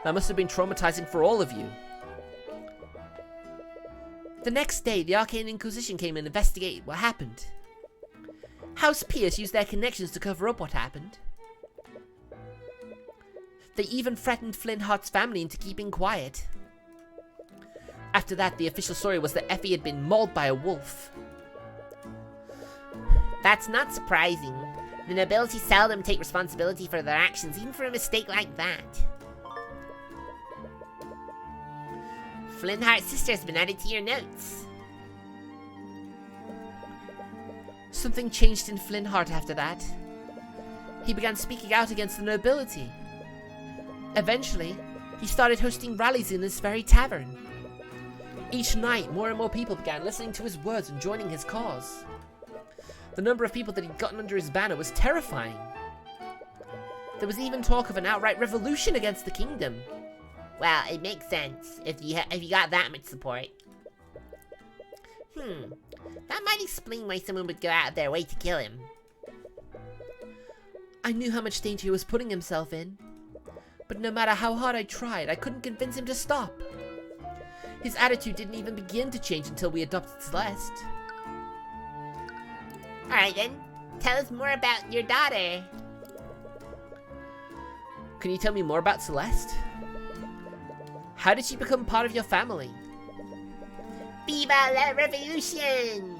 That must have been traumatizing for all of you. The next day, the Arcane Inquisition came and investigated what happened. House Pierce used their connections to cover up what happened. They even threatened Flynnhart's family into keeping quiet. After that, the official story was that Effie had been mauled by a wolf. That's not surprising. The nobility seldom take responsibility for their actions, even for a mistake like that. Flynnhart's sister's been added to your notes. Something changed in Flynnhart after that. He began speaking out against the nobility. Eventually, he started hosting rallies in this very tavern. Each night, more and more people began listening to his words and joining his cause. The number of people that he'd gotten under his banner was terrifying. There was even talk of an outright revolution against the kingdom. Well, it makes sense if you got that much support. That might explain why someone would go out of their way to kill him. I knew how much danger he was putting himself in. But no matter how hard I tried, I couldn't convince him to stop. His attitude didn't even begin to change until we adopted Celeste. Alright then, tell us more about your daughter. Can you tell me more about Celeste? How did she become part of your family? Viva la revolution!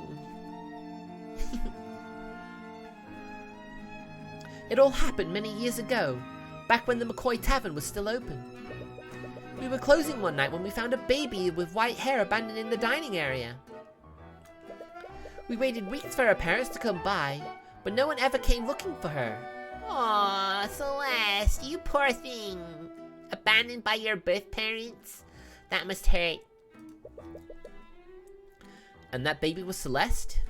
It all happened many years ago, back when the McCoy Tavern was still open. We were closing one night when we found a baby with white hair abandoned in the dining area. We waited weeks for her parents to come by, but no one ever came looking for her. Aw, Celeste, you poor thing. Abandoned by your birth parents? That must hurt. And that baby was Celeste?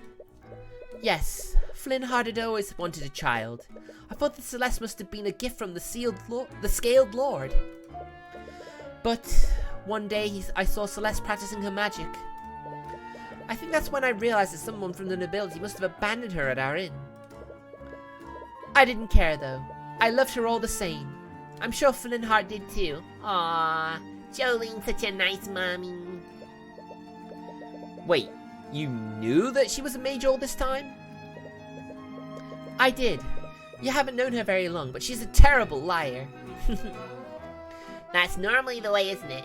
Yes, Flynnhart had always wanted a child. I thought that Celeste must have been a gift from the Scaled Lord. But one day I saw Celeste practicing her magic. I think that's when I realized that someone from the nobility must have abandoned her at our inn. I didn't care though. I loved her all the same. I'm sure Flynnhart did too. Aw, Jolene's such a nice mommy. Wait, you knew that she was a mage all this time? I did. You haven't known her very long, but she's a terrible liar. That's normally the way, isn't it?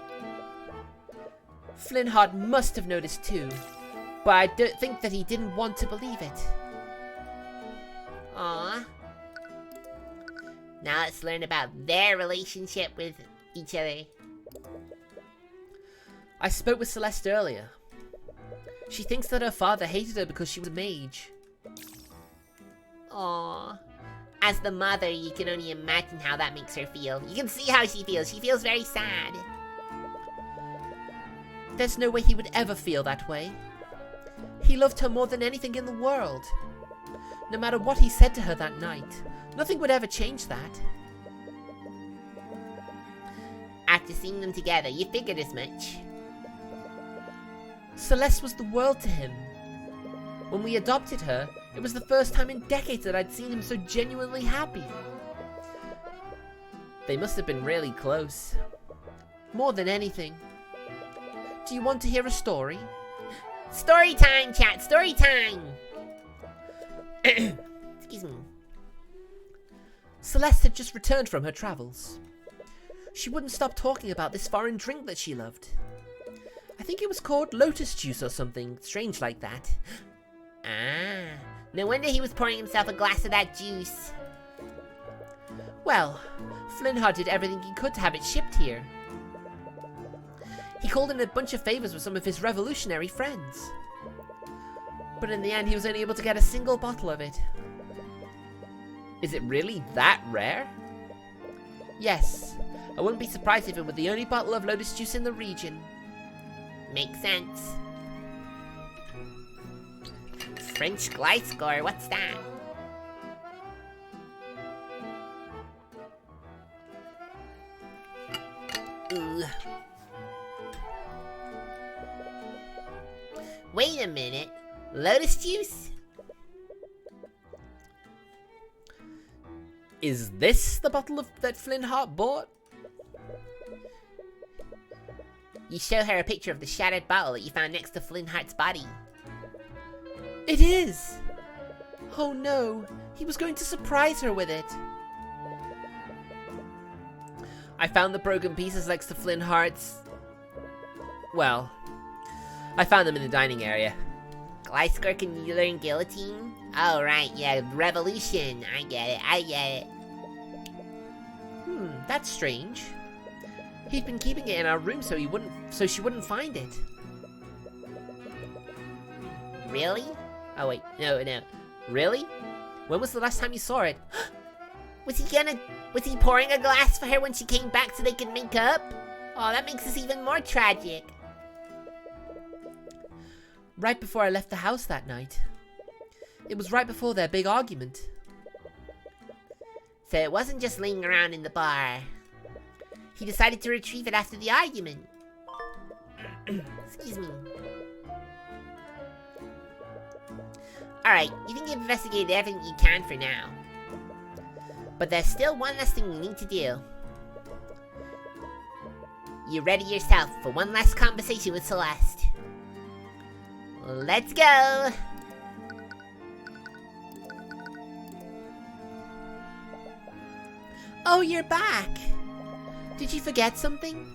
Flynnhart must have noticed too, but I don't think that he didn't want to believe it. Aw. Now let's learn about their relationship with each other. I spoke with Celeste earlier. She thinks that her father hated her because she was a mage. Aw. As the mother, you can only imagine how that makes her feel. You can see how she feels. She feels very sad. There's no way he would ever feel that way. He loved her more than anything in the world. No matter what he said to her that night, nothing would ever change that. After seeing them together, you figured as much. Celeste was the world to him. When we adopted her, it was the first time in decades that I'd seen him so genuinely happy. They must have been really close. More than anything. Do you want to hear a story? Story time, chat! Story time! Excuse me. Celeste had just returned from her travels. She wouldn't stop talking about this foreign drink that she loved. I think it was called lotus juice or something strange like that. Ah, no wonder he was pouring himself a glass of that juice. Well, Flintheart did everything he could to have it shipped here. He called in a bunch of favors with some of his revolutionary friends. But in the end, he was only able to get a single bottle of it. Is it really that rare? Yes, I wouldn't be surprised if it were the only bottle of lotus juice in the region. Makes sense. French Gliscor, what's that? Ooh. Wait a minute. Lotus juice? Is this the bottle that Flintheart bought? You show her a picture of the shattered bottle that you found next to Flintheart's body. It is! Oh no, he was going to surprise her with it. I found the broken pieces next to Flintheart's... Well, I found them in the dining area. Gliscor can learn guillotine? Oh right, yeah, revolution. I get it. That's strange. He'd been keeping it in our room so she wouldn't find it. Really? Oh wait, no. Really? When was the last time you saw it? Was he pouring a glass for her when she came back so they could make up? Oh, that makes this even more tragic. Right before I left the house that night. It was right before their big argument. So it wasn't just laying around in the bar. He decided to retrieve it after the argument. Excuse me. Alright, you think you've investigated everything you can for now. But there's still one last thing you need to do. You ready yourself for one last conversation with Celeste. Let's go! Oh, you're back! Did you forget something?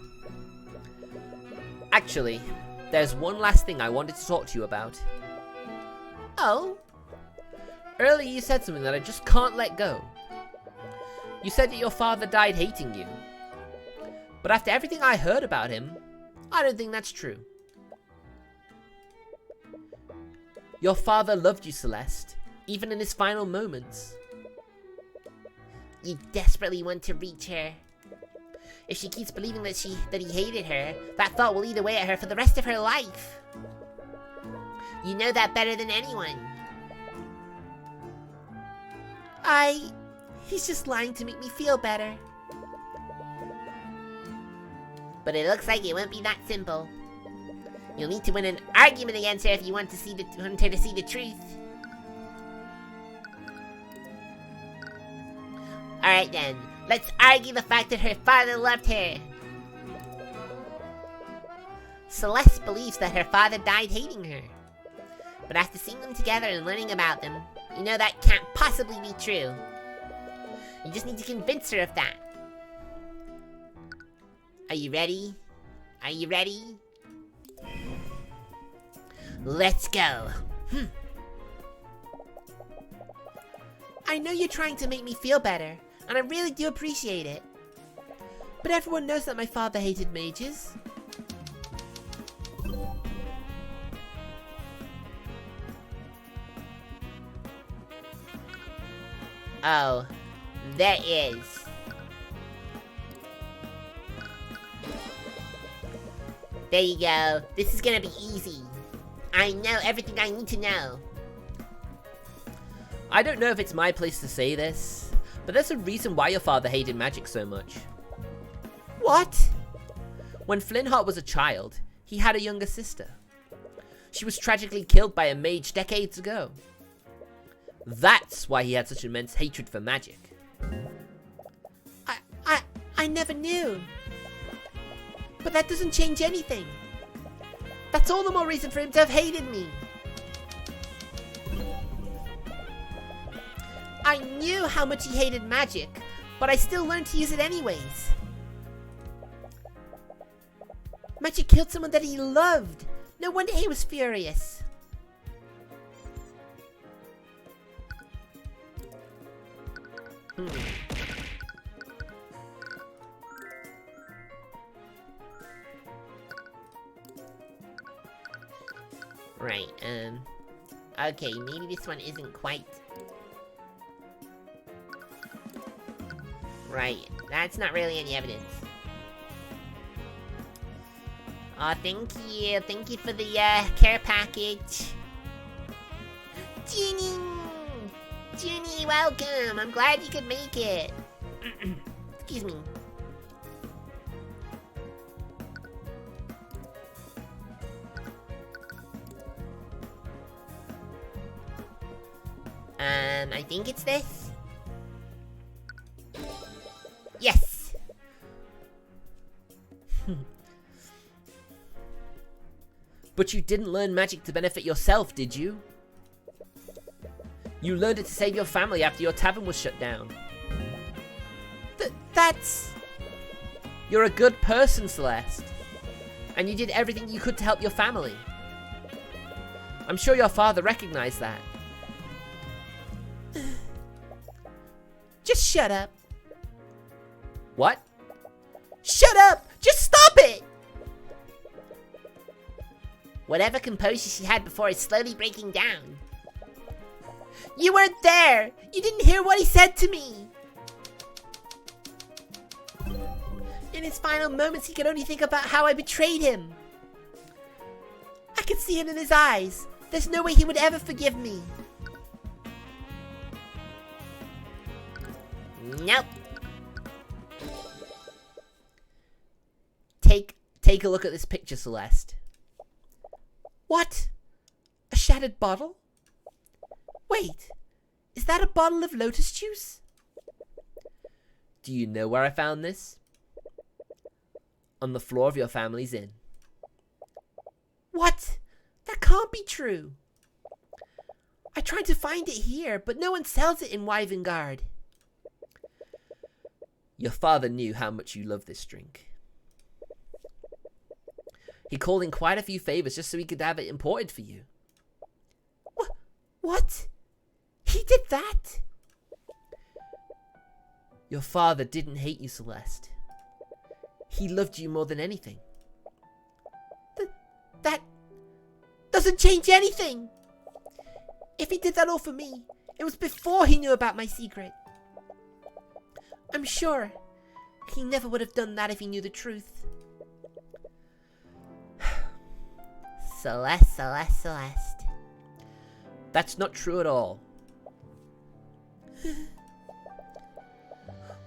Actually, there's one last thing I wanted to talk to you about. Oh? Earlier you said something that I just can't let go. You said that your father died hating you. But after everything I heard about him, I don't think that's true. Your father loved you, Celeste, even in his final moments. You desperately want to reach her. If she keeps believing that he hated her, that thought will eat away at her for the rest of her life. You know that better than anyone. He's just lying to make me feel better. But it looks like it won't be that simple. You'll need to win an argument against her if you want her to see the truth. Alright then, let's argue the fact that her father loved her. Celeste believes that her father died hating her. But after seeing them together and learning about them, you know that can't possibly be true. You just need to convince her of that. Are you ready? Are you ready? Let's go. I know you're trying to make me feel better, and I really do appreciate it. But everyone knows that my father hated mages. Oh, there is. There you go. This is gonna be easy. I know everything I need to know. I don't know if it's my place to say this, but there's a reason why your father hated magic so much. What? When Flintheart was a child, he had a younger sister. She was tragically killed by a mage decades ago. That's why he had such immense hatred for magic. I never knew. But that doesn't change anything. That's all the more reason for him to have hated me. I knew how much he hated magic, but I still learned to use it anyways. Magic killed someone that he loved. No wonder he was furious. Right, okay, maybe this one isn't quite... Right, that's not really any evidence. Aw, thank you. Thank you for the, care package. Ginny! Ginny, welcome! I'm glad you could make it. Excuse me. I think it's this. Yes! But you didn't learn magic to benefit yourself, did you? You learned it to save your family after your tavern was shut down. That's... You're a good person, Celeste. And you did everything you could to help your family. I'm sure your father recognized that. Just shut up. What? Shut up! Just stop it! Whatever composure she had before is slowly breaking down. You weren't there! You didn't hear what he said to me! In his final moments, he could only think about how I betrayed him. I could see it in his eyes. There's no way he would ever forgive me. Nope. Take a look at this picture, Celeste. What? A shattered bottle? Wait, is that a bottle of lotus juice? Do you know where I found this? On the floor of your family's inn. What? That can't be true. I tried to find it here, but no one sells it in Wyvengard. Your father knew how much you loved this drink. He called in quite a few favors just so he could have it imported for you. What? He did that? Your father didn't hate you, Celeste. He loved you more than anything. That doesn't change anything. If he did that all for me, it was before he knew about my secret. I'm sure he never would have done that if he knew the truth. Celeste. That's not true at all.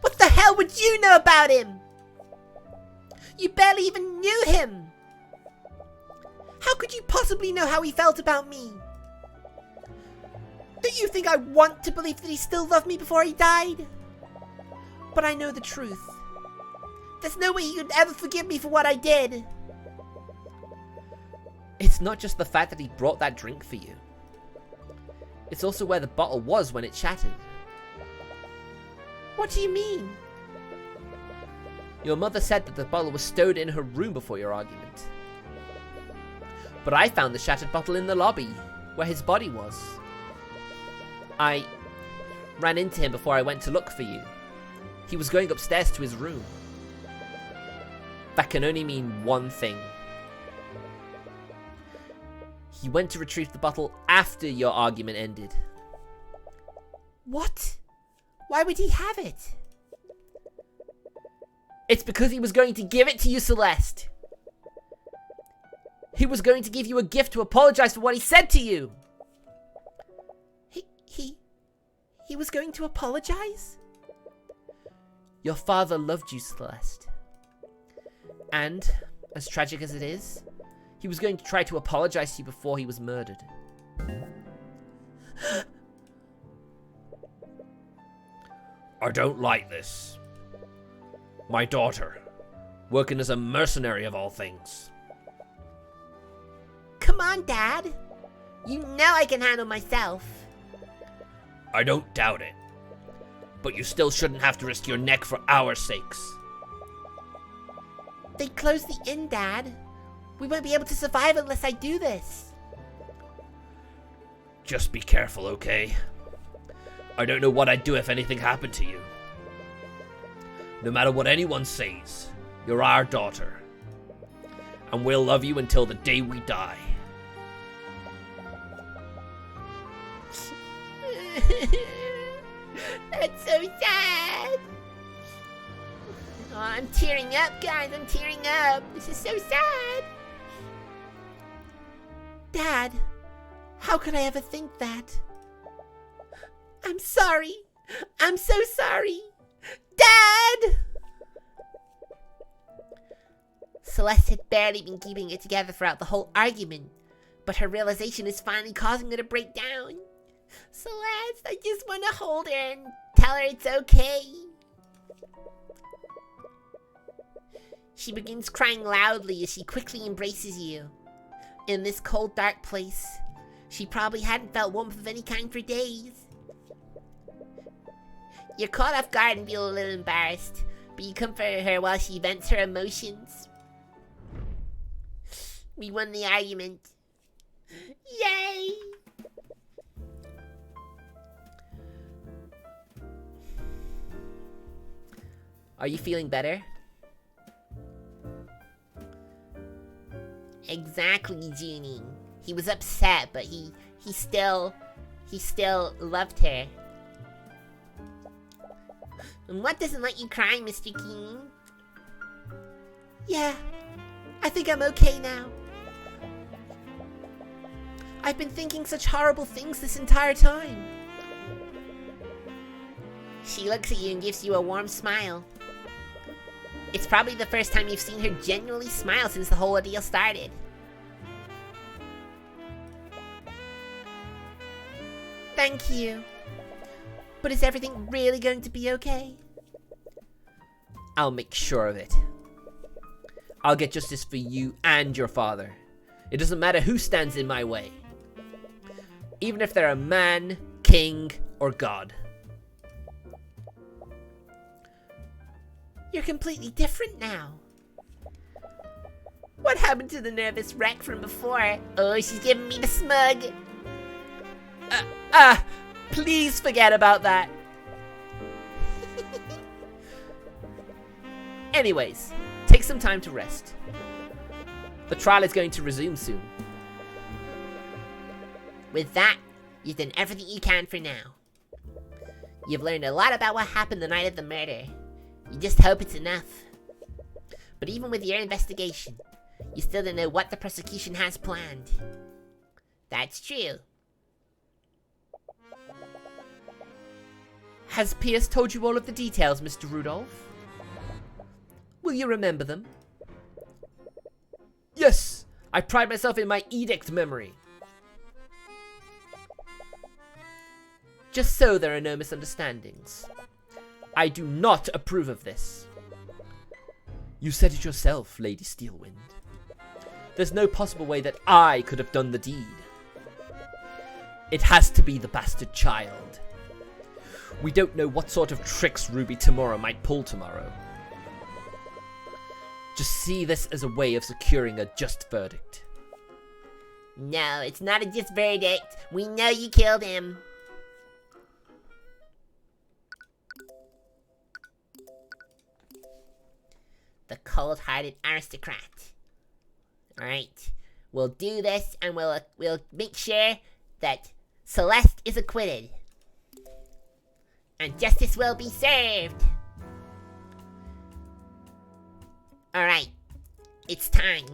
What the hell would you know about him? You barely even knew him. How could you possibly know how he felt about me? Don't you think I want to believe that he still loved me before he died? But I know the truth. There's no way he could ever forgive me for what I did. It's not just the fact that he brought that drink for you. It's also where the bottle was when it shattered. What do you mean? Your mother said that the bottle was stowed in her room before your argument. But I found the shattered bottle in the lobby, where his body was. I ran into him before I went to look for you. He was going upstairs to his room. That can only mean one thing. He went to retrieve the bottle after your argument ended. What? Why would he have it? It's because he was going to give it to you, Celeste. He was going to give you a gift to apologize for what he said to you. He was going to apologize? Your father loved you, Celeste. And, as tragic as it is, he was going to try to apologize to you before he was murdered. I don't like this. My daughter, working as a mercenary of all things. Come on, Dad. You know I can handle myself. I don't doubt it. But you still shouldn't have to risk your neck for our sakes. They closed the inn, Dad. We won't be able to survive unless I do this. Just be careful, okay? I don't know what I'd do if anything happened to you. No matter what anyone says, you're our daughter. And we'll love you until the day we die. That's so sad. Oh, I'm tearing up, guys. I'm tearing up. This is so sad. Dad, how could I ever think that? I'm sorry. I'm so sorry. Dad! Celeste had barely been keeping it together throughout the whole argument, but her realization is finally causing her to break down. Celeste, I just want to hold her and tell her it's okay. She begins crying loudly as she quickly embraces you. In this cold, dark place, she probably hadn't felt warmth of any kind for days. You're caught off guard and feel a little embarrassed, but you comfort her while she vents her emotions. We won the argument. Yay! Are you feeling better? Exactly, Junie. He was upset, but he still loved her. And what doesn't let you cry, Mr. King? Yeah, I think I'm okay now. I've been thinking such horrible things this entire time. She looks at you and gives you a warm smile. It's probably the first time you've seen her genuinely smile since the whole ordeal started. Thank you. But is everything really going to be okay? I'll make sure of it. I'll get justice for you and your father. It doesn't matter who stands in my way. Even if they're a man, king, or god. You're completely different now. What happened to the nervous wreck from before? Oh, she's giving me the smug. Please forget about that. Anyways, take some time to rest. The trial is going to resume soon. With that, you've done everything you can for now. You've learned a lot about what happened the night of the murder. You just hope it's enough. But even with your investigation, you still don't know what the prosecution has planned. That's true. Has Pierce told you all of the details, Mr. Rudolph? Will you remember them? Yes! I pride myself in my edict memory. Just so there are no misunderstandings. I do not approve of this. You said it yourself, Lady Steelwind. There's no possible way that I could have done the deed. It has to be the bastard child. We don't know what sort of tricks Ruby Tamura might pull tomorrow. Just see this as a way of securing a just verdict. No, it's not a just verdict. We know you killed him. The cold-hearted aristocrat. Alright, we'll do this and we'll make sure that Celeste is acquitted. And justice will be served. Alright, it's time.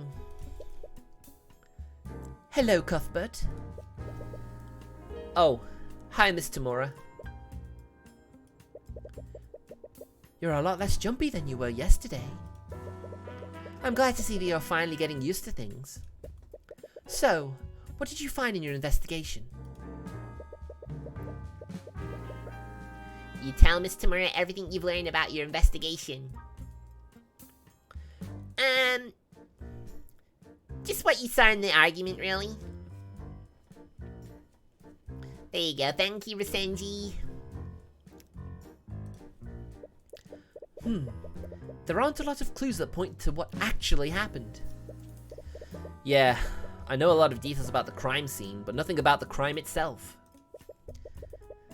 Hello, Cuthbert. Oh, hi, Miss Tamura. You're a lot less jumpy than you were yesterday. I'm glad to see that you're finally getting used to things. So, what did you find in your investigation? You tell Miss Tamura everything you've learned about your investigation. Just what you saw in the argument, really. There you go. Thank you, Rasenji. There aren't a lot of clues that point to what actually happened. Yeah, I know a lot of details about the crime scene, but nothing about the crime itself.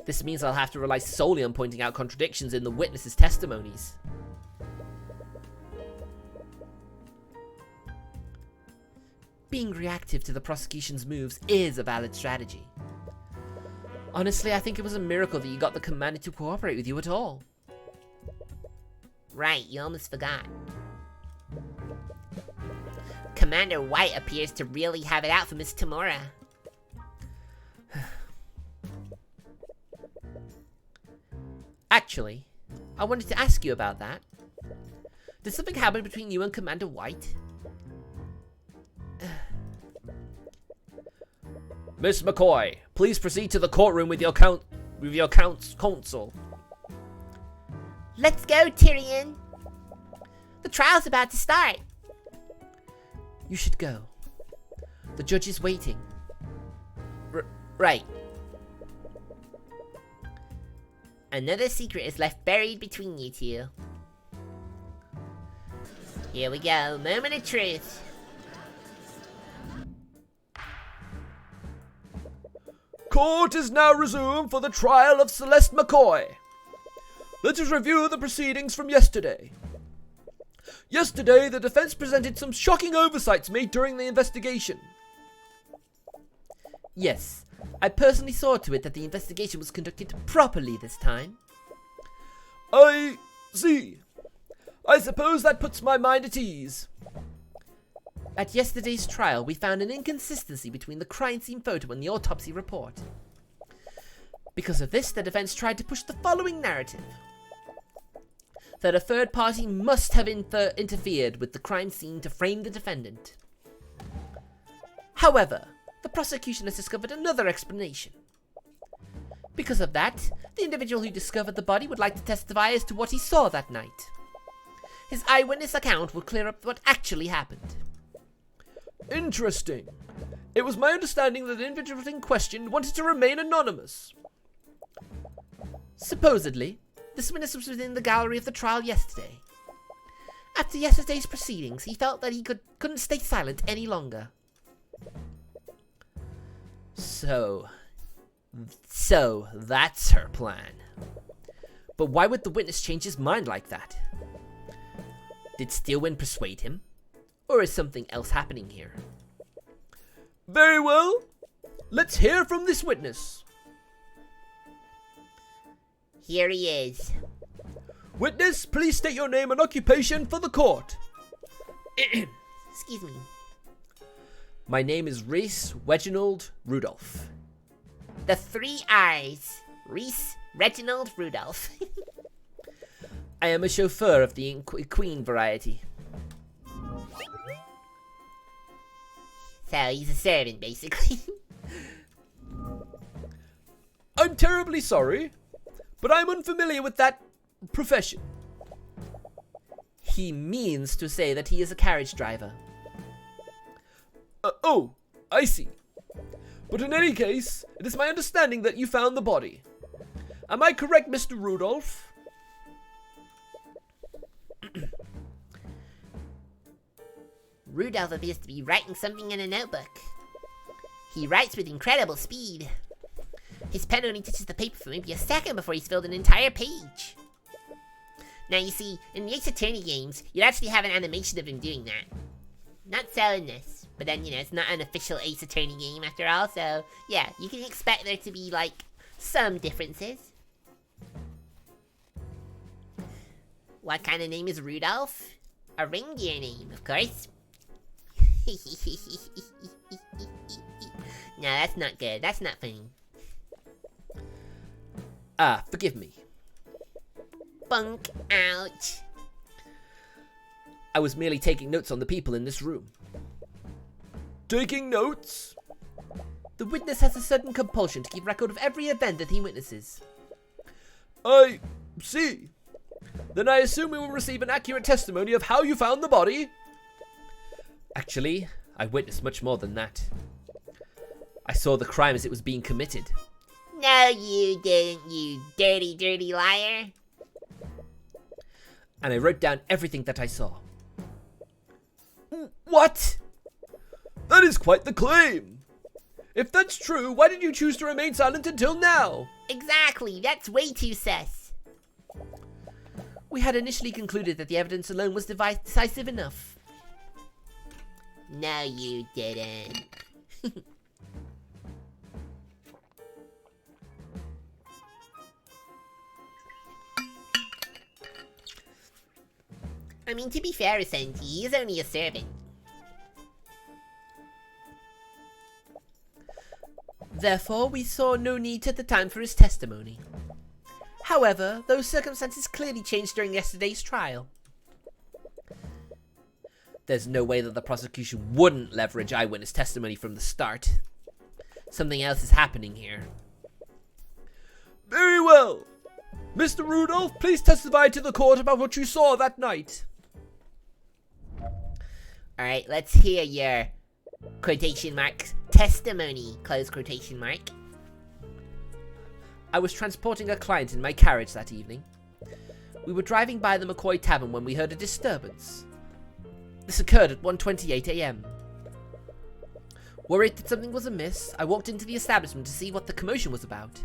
This means I'll have to rely solely on pointing out contradictions in the witnesses' testimonies. Being reactive to the prosecution's moves is a valid strategy. Honestly, I think it was a miracle that you got the commander to cooperate with you at all. Right, you almost forgot. Commander White appears to really have it out for Miss Tamora. Actually, I wanted to ask you about that. Did something happen between you and Commander White? Miss McCoy, please proceed to the courtroom with your counsel. Let's go, Tyrion! The trial's about to start. You should go. The judge is waiting. Right. Another secret is left buried between you two. Here we go, moment of truth. Court is now resumed for the trial of Celeste McCoy. Let us review the proceedings from yesterday. Yesterday, the defense presented some shocking oversights made during the investigation. Yes, I personally saw to it that the investigation was conducted properly this time. I see. I suppose that puts my mind at ease. At yesterday's trial, we found an inconsistency between the crime scene photo and the autopsy report. Because of this, the defense tried to push the following narrative: that a third party must have interfered with the crime scene to frame the defendant. However, the prosecution has discovered another explanation. Because of that, the individual who discovered the body would like to testify as to what he saw that night. His eyewitness account will clear up what actually happened. Interesting. It was my understanding that the individual in question wanted to remain anonymous. Supposedly, this witness was within the gallery of the trial yesterday. After yesterday's proceedings, he felt that he couldn't stay silent any longer. So that's her plan. But why would the witness change his mind like that? Did Steelwind persuade him? Or is something else happening here? Very well. Let's hear from this witness. Here he is. Witness, please state your name and occupation for the court. Excuse me. My name is Reese Reginald Rudolph. The 3 R's. Reese Reginald Rudolph. I am a chauffeur of the Queen variety. So he's a servant, basically. I'm terribly sorry, but I'm unfamiliar with that profession. He means to say that he is a carriage driver. Oh, I see. But in any case, it is my understanding that you found the body. Am I correct, Mr. Rudolph? Rudolph appears to be writing something in a notebook. He writes with incredible speed. His pen only touches the paper for maybe a second before he's filled an entire page. Now you see, in the Ace Attorney games, you'd actually have an animation of him doing that. Not so in this, but then, you know, it's not an official Ace Attorney game after all, so yeah, you can expect there to be, like, some differences. What kind of name is Rudolph? A reindeer name, of course. No, that's not good. That's not funny. Ah, forgive me. Bunk. Ouch. I was merely taking notes on the people in this room. Taking notes? The witness has a sudden compulsion to keep record of every event that he witnesses. I see. Then I assume we will receive an accurate testimony of how you found the body? Actually, I witnessed much more than that. I saw the crime as it was being committed. No, you didn't, you dirty, dirty liar. and I wrote down everything that I saw. What? That is quite the claim. If that's true, why did you choose to remain silent until now? Exactly, that's way too sus. We had initially concluded that the evidence alone was decisive enough. No, you didn't. I mean, to be fair, Senti, he's only a servant. Therefore, we saw no need at the time for his testimony. However, those circumstances clearly changed during yesterday's trial. There's no way that the prosecution wouldn't leverage eyewitness testimony from the start. Something else is happening here. Very well. Mr. Rudolph, please testify to the court about what you saw that night. Alright, let's hear your quotation marks testimony, close quotation mark. I was transporting a client in my carriage that evening. We were driving by the McCoy Tavern when we heard a disturbance. This occurred at 1:28 a.m. Worried that something was amiss, I walked into the establishment to see what the commotion was about.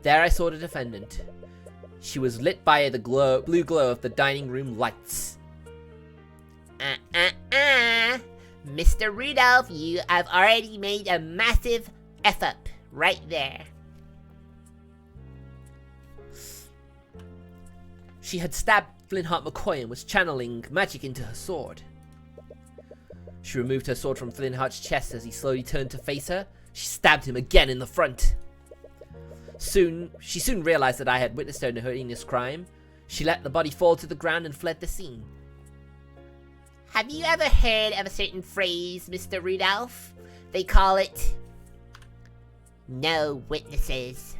There I saw the defendant. She was lit by the blue glow of the dining room lights. Mr. Rudolph, you have already made a massive F-up right there. She had stabbed Flintheart McCoy and was channeling magic into her sword. She removed her sword from Flintheart's chest as he slowly turned to face her. She stabbed him again in the front. She soon realized that I had witnessed her in a heinous crime. She let the body fall to the ground and fled the scene. Have you ever heard of a certain phrase, Mr. Rudolph? They call it no witnesses.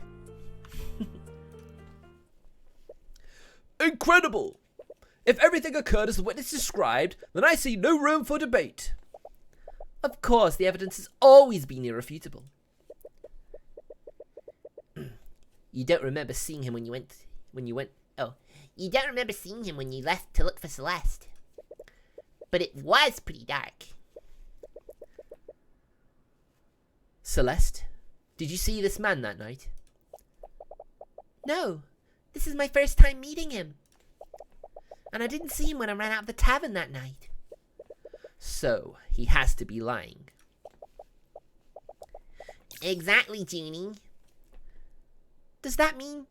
Incredible! If everything occurred as the witness described, then I see no room for debate. Of course, the evidence has always been irrefutable. You don't remember seeing him when you went. Oh, you don't remember seeing him when you left to look for Celeste. But it was pretty dark. Celeste, did you see this man that night? No, this is my first time meeting him. And I didn't see him when I ran out of the tavern that night. So, he has to be lying. Exactly, Junie. Does that mean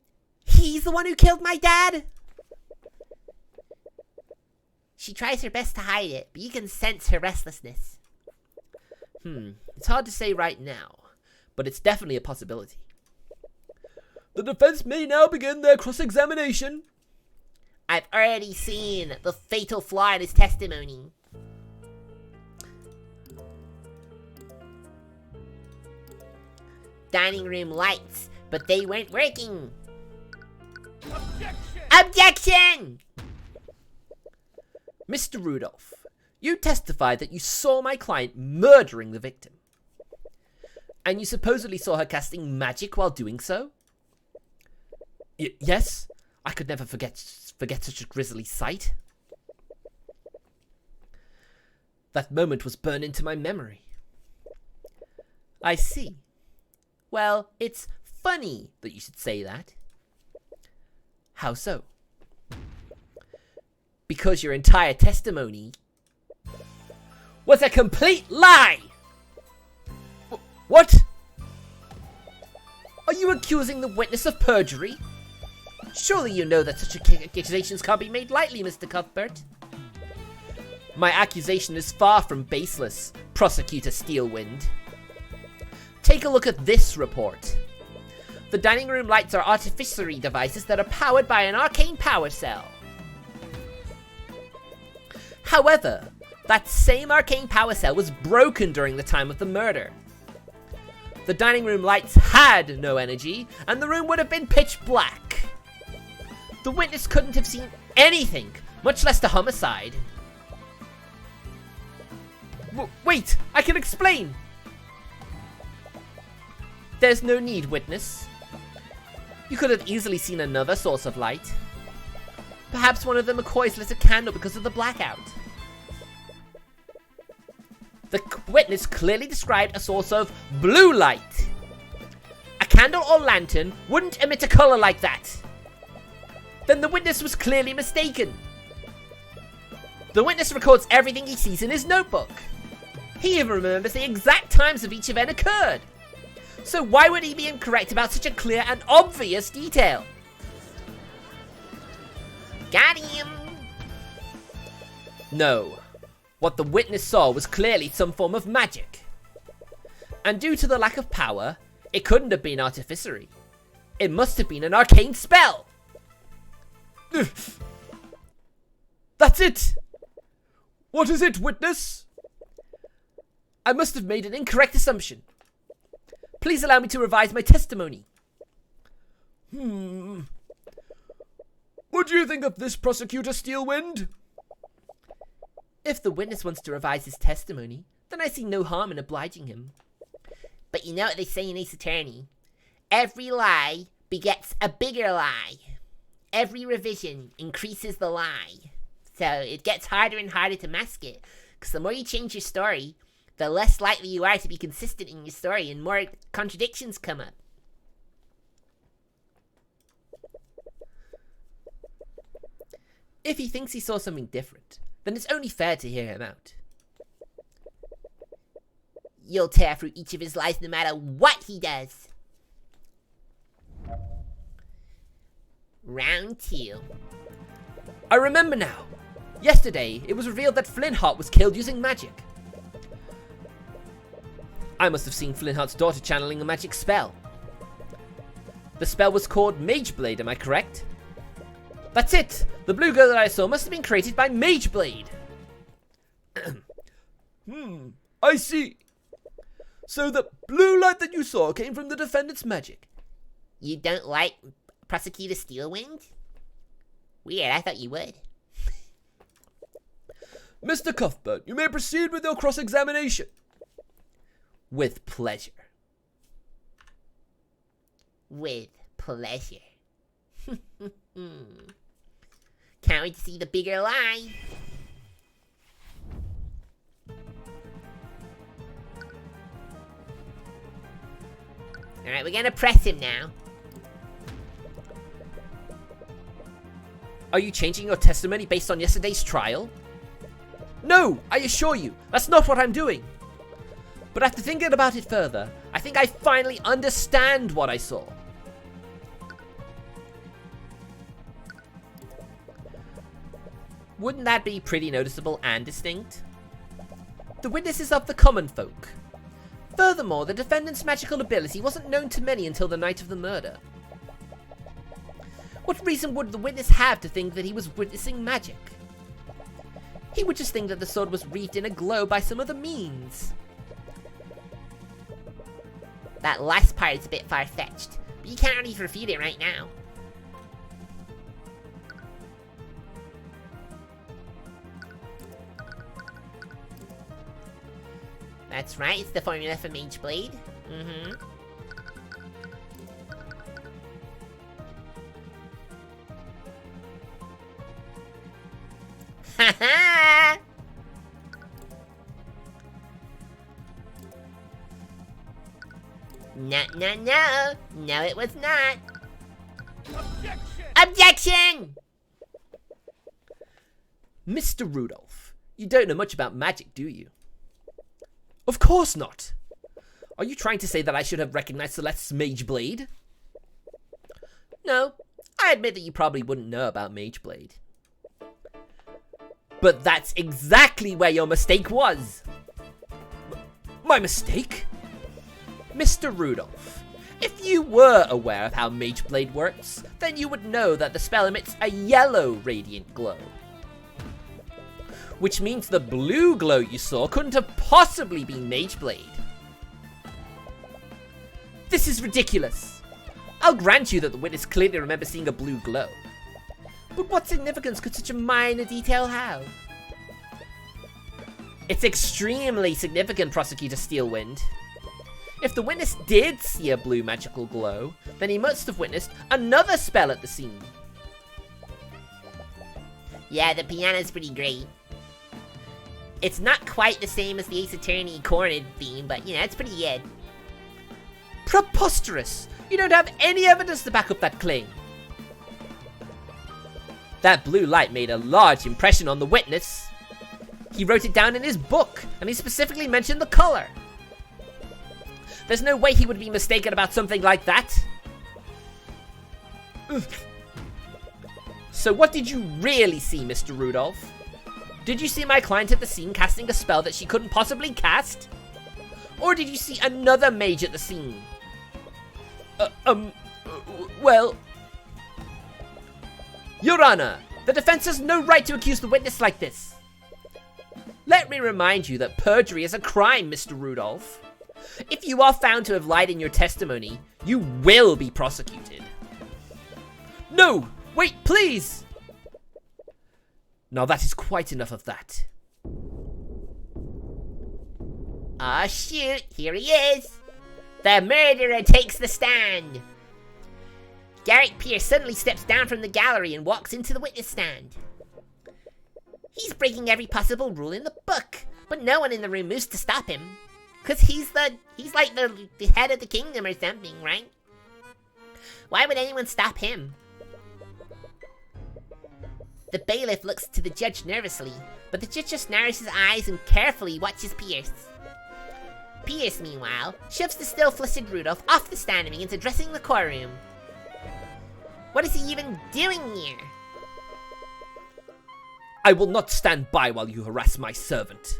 he's the one who killed my dad? She tries her best to hide it, but you can sense her restlessness. It's hard to say right now, but it's definitely a possibility. The defense may now begin their cross-examination. I've already seen the fatal flaw in his testimony. Dining room lights, but they weren't working. Objection! Mr. Rudolph, you testified that you saw my client murdering the victim. And you supposedly saw her casting magic while doing so? Yes, I could never forget such a grisly sight. That moment was burned into my memory. I see. Well, it's funny that you should say that. How so? Because your entire testimony was a complete lie! What? Are you accusing the witness of perjury? Surely you know that such accusations can't be made lightly, Mr. Cuthbert. My accusation is far from baseless, Prosecutor Steelwind. Take a look at this report. The dining room lights are artificery devices that are powered by an arcane power cell. However, that same arcane power cell was broken during the time of the murder. The dining room lights had no energy, and the room would have been pitch black. The witness couldn't have seen anything, much less the homicide. Wait, I can explain! There's no need, witness. You could have easily seen another source of light. Perhaps one of the McCoys lit a candle because of the blackout. The witness clearly described a source of blue light. A candle or lantern wouldn't emit a color like that. Then the witness was clearly mistaken. The witness records everything he sees in his notebook. He even remembers the exact times of each event occurred. So why would he be incorrect about such a clear and obvious detail? Got him! No. What the witness saw was clearly some form of magic. And due to the lack of power, it couldn't have been artificery. It must have been an arcane spell. That's it! What is it, witness? I must have made an incorrect assumption. Please allow me to revise my testimony. What do you think of this, Prosecutor Steelwind? If the witness wants to revise his testimony, then I see no harm in obliging him. But you know what they say in Ace Attorney? Every lie begets a bigger lie. Every revision increases the lie. So it gets harder and harder to mask it. Because the more you change your story, the less likely you are to be consistent in your story and more contradictions come up. If he thinks he saw something different, then it's only fair to hear him out. You'll tear through each of his lies no matter what he does. Round 2. I remember now. Yesterday, it was revealed that Flintheart was killed using magic. I must have seen Flintheart's daughter channeling a magic spell. The spell was called Mageblade, am I correct? That's it! The blue girl that I saw must have been created by Mageblade. I see. So the blue light that you saw came from the defendant's magic. You don't like Prosecutor Steelwind? Weird, I thought you would. Mr. Cuthbert, you may proceed with your cross-examination. With pleasure. With pleasure. Can't wait to see the bigger lie. Alright, we're gonna press him now. Are you changing your testimony based on yesterday's trial? No, I assure you, that's not what I'm doing. But after thinking about it further, I think I finally understand what I saw. Wouldn't that be pretty noticeable and distinct? The witness is of the common folk. Furthermore, the defendant's magical ability wasn't known to many until the night of the murder. What reason would the witness have to think that he was witnessing magic? He would just think that the sword was wreathed in a glow by some other means. That last part is a bit far-fetched, but you can't really refute it right now. That's right, it's the formula for Mageblade. Haha! No, no, no! No, it was not! Objection! Objection! Mr. Rudolph, you don't know much about magic, do you? Of course not! Are you trying to say that I should have recognized Celeste's Mageblade? No, I admit that you probably wouldn't know about Mageblade. But that's exactly where your mistake was! My mistake? Mr. Rudolph, if you were aware of how Mageblade works, then you would know that the spell emits a yellow radiant glow. Which means the blue glow you saw couldn't have possibly been Mageblade. This is ridiculous. I'll grant you that the witness clearly remembers seeing a blue glow. But what significance could such a minor detail have? It's extremely significant, Prosecutor Steelwind. If the witness did see a blue magical glow, then he must have witnessed another spell at the scene. Yeah, the piano's pretty great. It's not quite the same as the Ace Attorney cornered theme, but you know, it's pretty good. Preposterous! You don't have any evidence to back up that claim. That blue light made a large impression on the witness. He wrote it down in his book, and he specifically mentioned the color. There's no way he would be mistaken about something like that. Ugh. So what did you really see, Mr. Rudolph? Did you see my client at the scene casting a spell that she couldn't possibly cast? Or did you see another mage at the scene? Well... Your Honor, the defense has no right to accuse the witness like this. Let me remind you that perjury is a crime, Mr. Rudolph. If you are found to have lied in your testimony, you will be prosecuted. No! Wait, please! Now that is quite enough of that. Aw, shoot, here he is. The murderer takes the stand. Garrick Pierce suddenly steps down from the gallery and walks into the witness stand. He's breaking every possible rule in the book, but no one in the room moves to stop him. Cause he's like the head of the kingdom or something, right? Why would anyone stop him? The bailiff looks to the judge nervously, but the judge just narrows his eyes and carefully watches Pierce. Pierce, meanwhile, shoves the still flustered Rudolph off the stand and begins addressing the courtroom. What is he even doing here? I will not stand by while you harass my servant.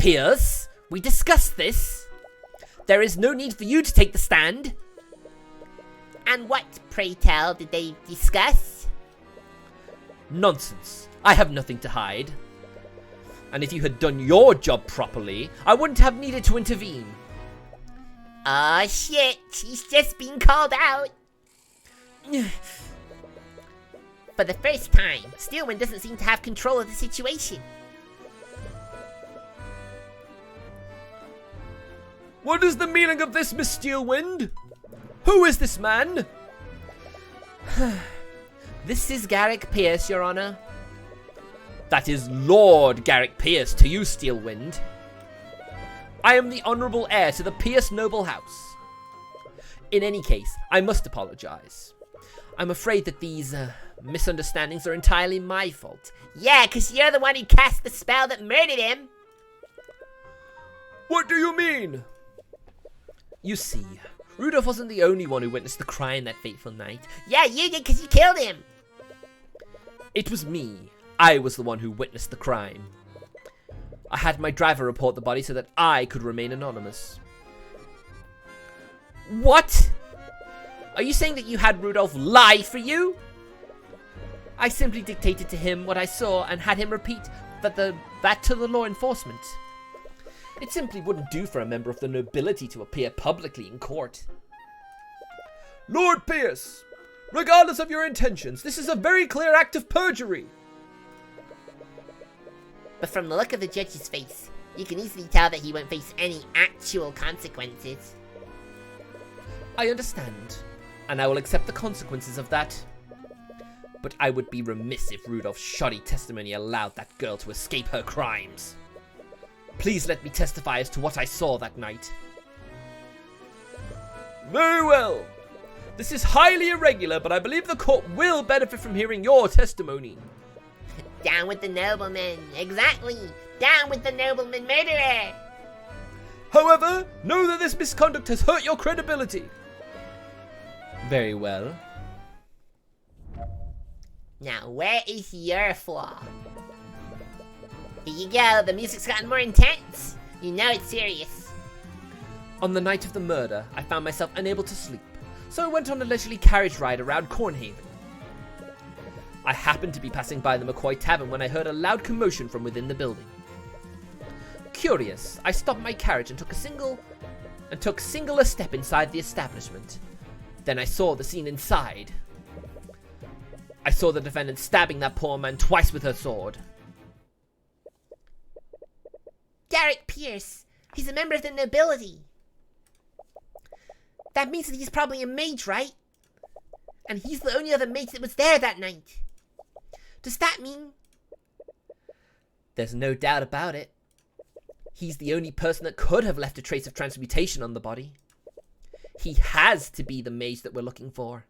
Pierce, we discussed this. There is no need for you to take the stand. And what, pray tell, did they discuss? Nonsense. I have nothing to hide. And if you had done your job properly, I wouldn't have needed to intervene. Aw, shit, he's just being called out. For the first time, Steelwind doesn't seem to have control of the situation. What is the meaning of this, Miss Steelwind? Who is this man? This is Garrick Pierce, Your Honor. That is Lord Garrick Pierce to you, Steelwind. I am the honourable heir to the Pierce noble house. In any case, I must apologise. I'm afraid that these misunderstandings are entirely my fault. Yeah, cause you're the one who cast the spell that murdered him. What do you mean? You see, Rudolph wasn't the only one who witnessed the crime that fateful night. Yeah, you did cause you killed him. It was me. I was the one who witnessed the crime. I had my driver report the body so that I could remain anonymous. What? Are you saying that you had Rudolph lie for you? I simply dictated to him what I saw and had him repeat that to the law enforcement. It simply wouldn't do for a member of the nobility to appear publicly in court. Lord Pierce, regardless of your intentions, this is a very clear act of perjury. But from the look of the judge's face, you can easily tell that he won't face any actual consequences. I understand, and I will accept the consequences of that. But I would be remiss if Rudolph's shoddy testimony allowed that girl to escape her crimes. Please let me testify as to what I saw that night. Very well. This is highly irregular, but I believe the court will benefit from hearing your testimony. Down with the nobleman, exactly. Down with the nobleman murderer. However, know that this misconduct has hurt your credibility. Very well. Now, where is your flaw? Here you go, the music's gotten more intense. You know it's serious. On the night of the murder, I found myself unable to sleep, so I went on a leisurely carriage ride around Cornhaven. I happened to be passing by the McCoy Tavern when I heard a loud commotion from within the building. Curious, I stopped my carriage and took singular step inside the establishment. Then I saw the scene inside. I saw the defendant stabbing that poor man twice with her sword. Garrick Pierce, he's a member of the nobility. That means that he's probably a mage, right? And he's the only other mage that was there that night. Does that mean... There's no doubt about it. He's the only person that could have left a trace of transmutation on the body. He has to be the mage that we're looking for.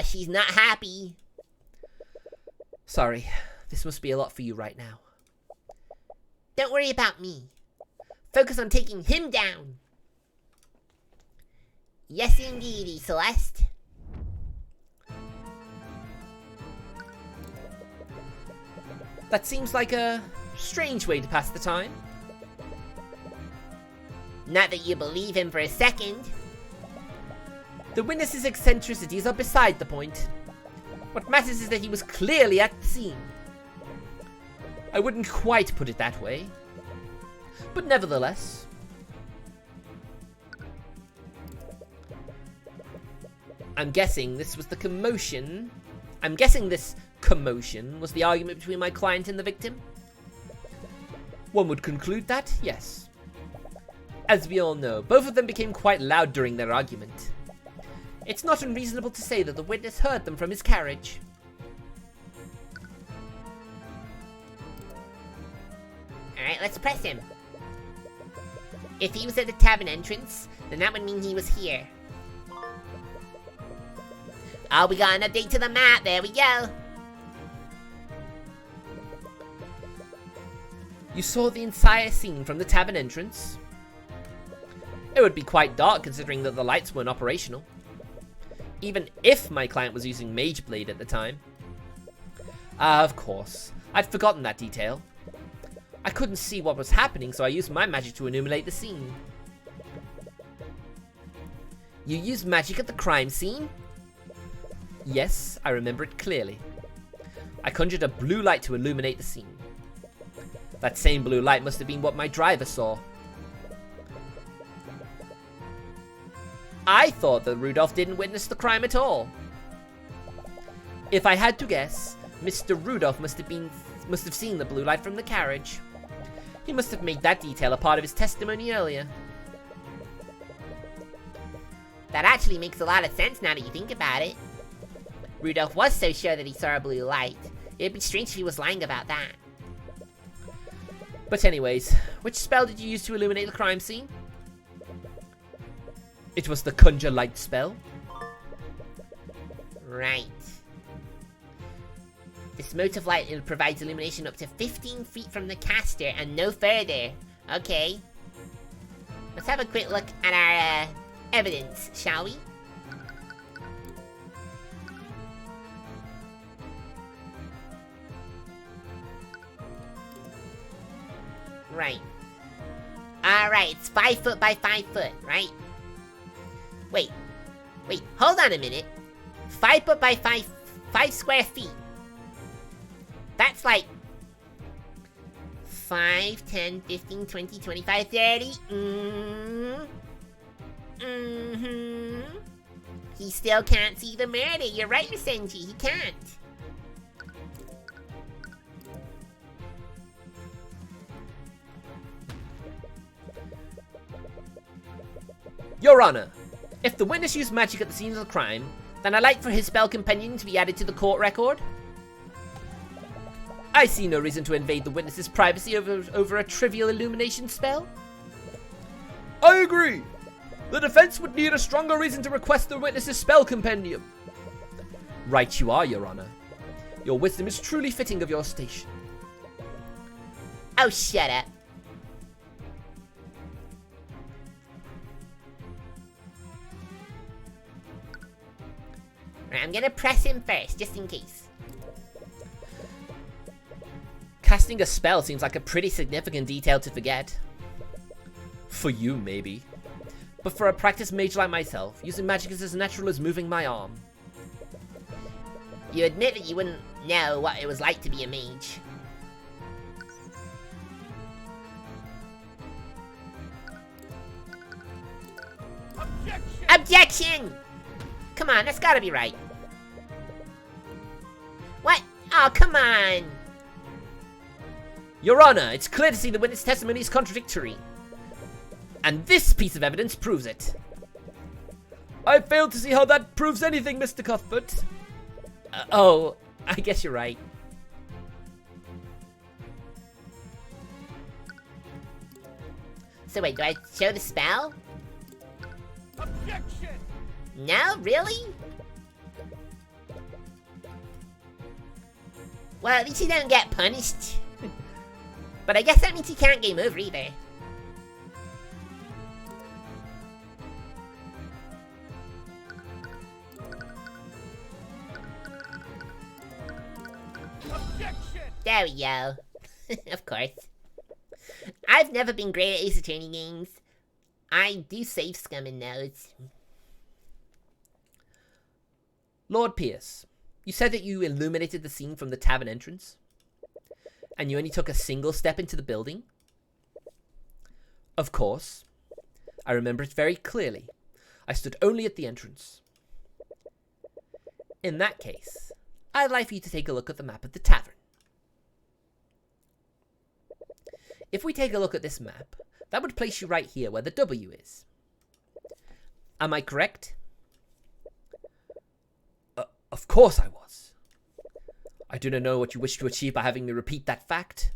She's not happy. Sorry, this must be a lot for you right now. Don't worry about me. Focus on taking him down. Yes, indeedy, Celeste. That seems like a strange way to pass the time. Not that you believe him for a second. The witness's eccentricities are beside the point. What matters is that he was clearly at the scene. I wouldn't quite put it that way. But nevertheless... I'm guessing this commotion was the argument between my client and the victim. One would conclude that, yes. As we all know, both of them became quite loud during their argument. It's not unreasonable to say that the witness heard them from his carriage. Alright, let's press him. If he was at the tavern entrance, then that would mean he was here. Oh, we got an update to the map. There we go. You saw the entire scene from the tavern entrance? It would be quite dark considering that the lights weren't operational. Even if my client was using Mage Blade at the time. Of course. I'd forgotten that detail. I couldn't see what was happening, so I used my magic to illuminate the scene. You used magic at the crime scene? Yes, I remember it clearly. I conjured a blue light to illuminate the scene. That same blue light must have been what my driver saw. I thought that Rudolph didn't witness the crime at all. If I had to guess, Mr. Rudolph must have seen the blue light from the carriage. He must have made that detail a part of his testimony earlier. That actually makes a lot of sense now that you think about it. Rudolph was so sure that he saw a blue light. It'd be strange if he was lying about that. But anyways, which spell did you use to illuminate the crime scene? It was the Conjure Light spell. Right. This motive light provides illumination up to 15 feet from the caster and no further. Okay. Let's have a quick look at our evidence, shall we? Right. Alright, it's 5 foot by 5 foot, right? Wait, hold on a minute. 5 foot by 5 square feet. That's like 5, 10, 15, 20, 25, 30. He still can't see the murder. You're right, Miss Senji. He can't. Your Honor, if the witness used magic at the scene of the crime, then I'd like for his spell companion to be added to the court record. I see no reason to invade the witness's privacy over a trivial illumination spell. I agree. The defense would need a stronger reason to request the witness's spell compendium. Right you are, Your Honor. Your wisdom is truly fitting of your station. Oh, shut up. Right, I'm gonna press him first, just in case. Casting a spell seems like a pretty significant detail to forget. For you, maybe. But for a practiced mage like myself, using magic is as natural as moving my arm. You admit that you wouldn't know what it was like to be a mage. Objection! Come on, that's gotta be right. What? Oh, come on! Your Honor, it's clear to see the witness testimony is contradictory. And this piece of evidence proves it. I fail to see how that proves anything, Mr. Cuthbert. I guess you're right. So wait, do I show the spell? Objection! No? Really? Well, at least you don't get punished. But I guess that means you can't game over either. Objection! There we go. Of course. I've never been great at Ace Attorney games. I do save scum in those. Lord Pierce, you said that you illuminated the scene from the tavern entrance, and you only took a single step into the building? Of course. I remember it very clearly. I stood only at the entrance. In that case, I'd like for you to take a look at the map of the tavern. If we take a look at this map, that would place you right here where the W is. Am I correct? Of course I was. I do not know what you wish to achieve by having me repeat that fact.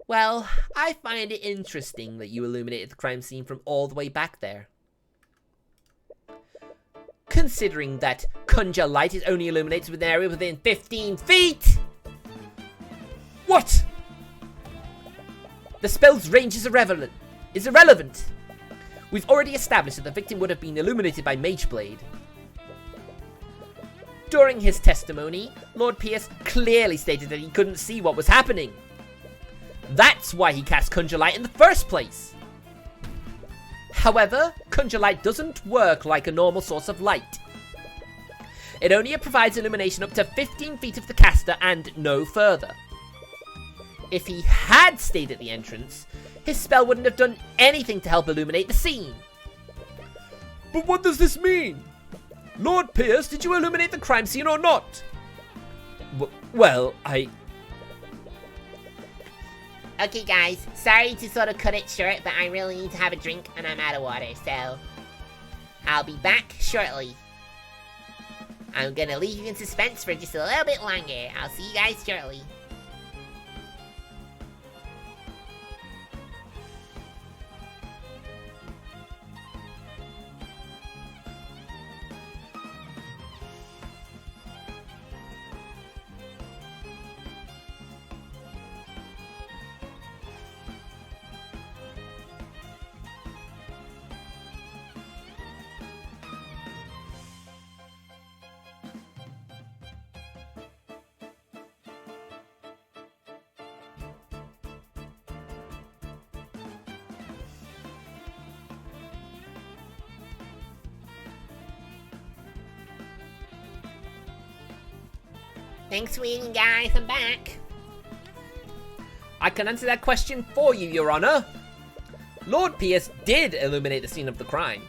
Well, I find it interesting that you illuminated the crime scene from all the way back there. Considering that Conjure Light is only illuminated with an area within 15 feet! What? The spell's range is irrelevant. We've already established that the victim would have been illuminated by Mage Blade. During his testimony, Lord Pierce clearly stated that he couldn't see what was happening. That's why he cast Conjure Light in the first place. However, Conjure Light doesn't work like a normal source of light. It only provides illumination up to 15 feet of the caster and no further. If he had stayed at the entrance, his spell wouldn't have done anything to help illuminate the scene. But what does this mean? Lord Pierce, did you illuminate the crime scene or not? Well, Okay guys, sorry to sort of cut it short, but I really need to have a drink and I'm out of water, so I'll be back shortly. I'm gonna leave you in suspense for just a little bit longer. I'll see you guys shortly. Thanks for waiting, guys. I'm back. I can answer that question for you, Your Honor. Lord Pierce did illuminate the scene of the crime.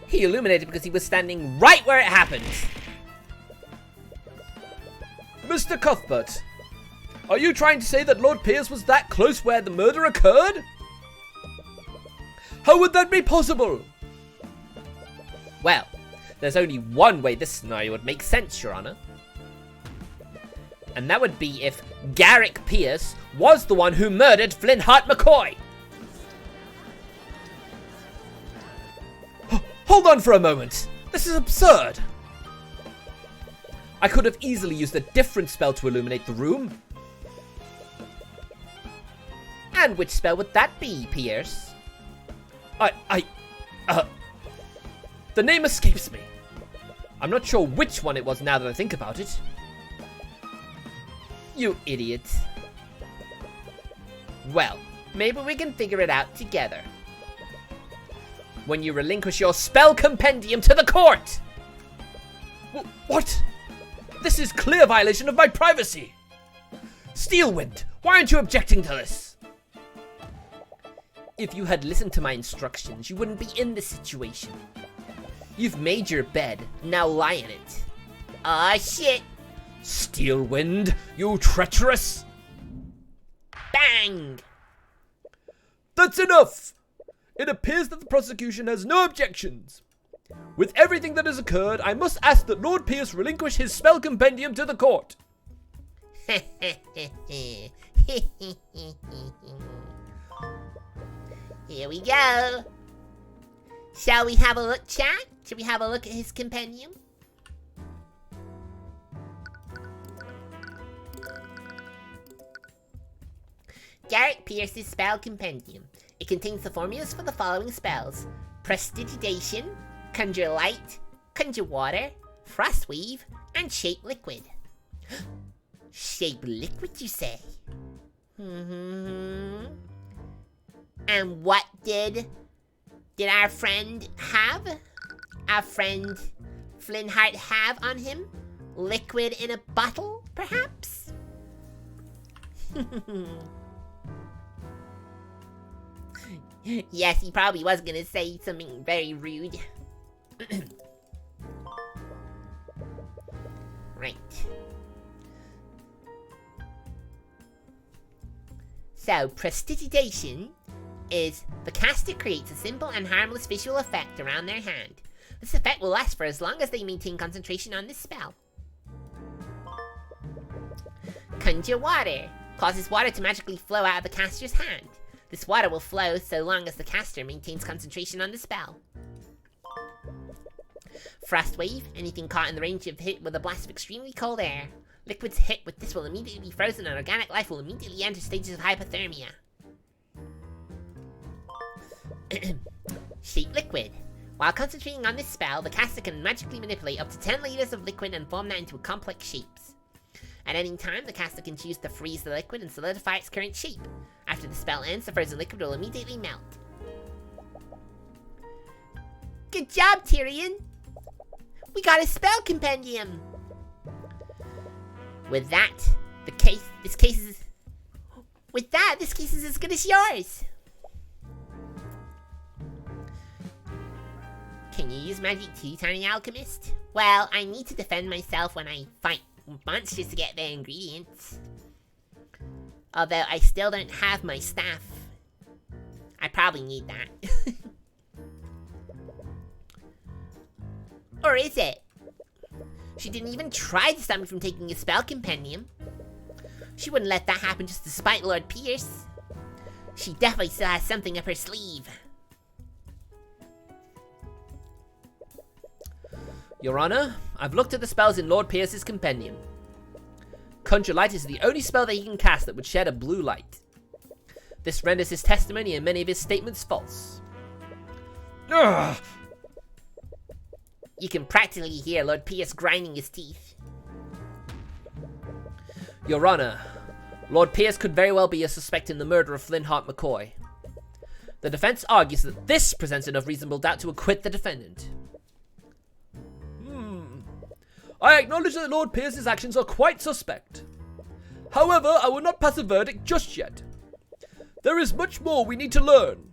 He illuminated because he was standing right where it happened. Mr. Cuthbert, are you trying to say that Lord Pierce was that close where the murder occurred? How would that be possible? Well, there's only one way this scenario would make sense, Your Honor. And that would be if Garrick Pierce was the one who murdered Flintheart McCoy. Hold on for a moment. This is absurd. I could have easily used a different spell to illuminate the room. And which spell would that be, Pierce? The name escapes me. I'm not sure which one it was now that I think about it. You idiot. Well, maybe we can figure it out together. When you relinquish your spell compendium to the court! What? This is clear violation of my privacy! Steelwind, why aren't you objecting to this? If you had listened to my instructions, you wouldn't be in this situation. You've made your bed, now lie in it. Aw, shit. Steelwind, you treacherous! Bang! That's enough! It appears that the prosecution has no objections. With everything that has occurred, I must ask that Lord Pierce relinquish his spell compendium to the court. Here we go. Shall we have a look, chat? Shall we have a look at his compendium? Garrett Pierce's spell compendium. It contains the formulas for the following spells: Prestidigitation, Conjure Light, Conjure Water, Frostweave, and Shape Liquid. Shape Liquid, you say? And what did our friend have? Our friend Flintheart have on him? Liquid in a bottle, perhaps? Yes, he probably was gonna say something very rude. Right. So, prestidigitation is the caster creates a simple and harmless visual effect around their hand. This effect will last for as long as they maintain concentration on this spell. Conjure Water causes water to magically flow out of the caster's hand. This water will flow so long as the caster maintains concentration on the spell. Frostwave, anything caught in the range of hit with a blast of extremely cold air. Liquids hit with this will immediately be frozen and organic life will immediately enter stages of hypothermia. Shape Liquid. While concentrating on this spell, the caster can magically manipulate up to 10 liters of liquid and form that into complex shapes. At any time, the caster can choose to freeze the liquid and solidify its current shape. After the spell ends, the frozen liquid will immediately melt. Good job, Tyrion! We got a spell compendium! With that, this case is as good as yours! Can you use magic too, Tiny Alchemist? Well, I need to defend myself when I fight monsters to get their ingredients. Although I still don't have my staff. I probably need that. Or is it? She didn't even try to stop me from taking a spell compendium. She wouldn't let that happen just to spite Lord Pierce. She definitely still has something up her sleeve. Your Honor, I've looked at the spells in Lord Pierce's compendium. Conjure Light is the only spell that he can cast that would shed a blue light. This renders his testimony and many of his statements false. Ugh. You can practically hear Lord Pierce grinding his teeth. Your Honor, Lord Pierce could very well be a suspect in the murder of Flintheart McCoy. The defense argues that this presents enough reasonable doubt to acquit the defendant. I acknowledge that Lord Pierce's actions are quite suspect. However, I will not pass a verdict just yet. There is much more we need to learn.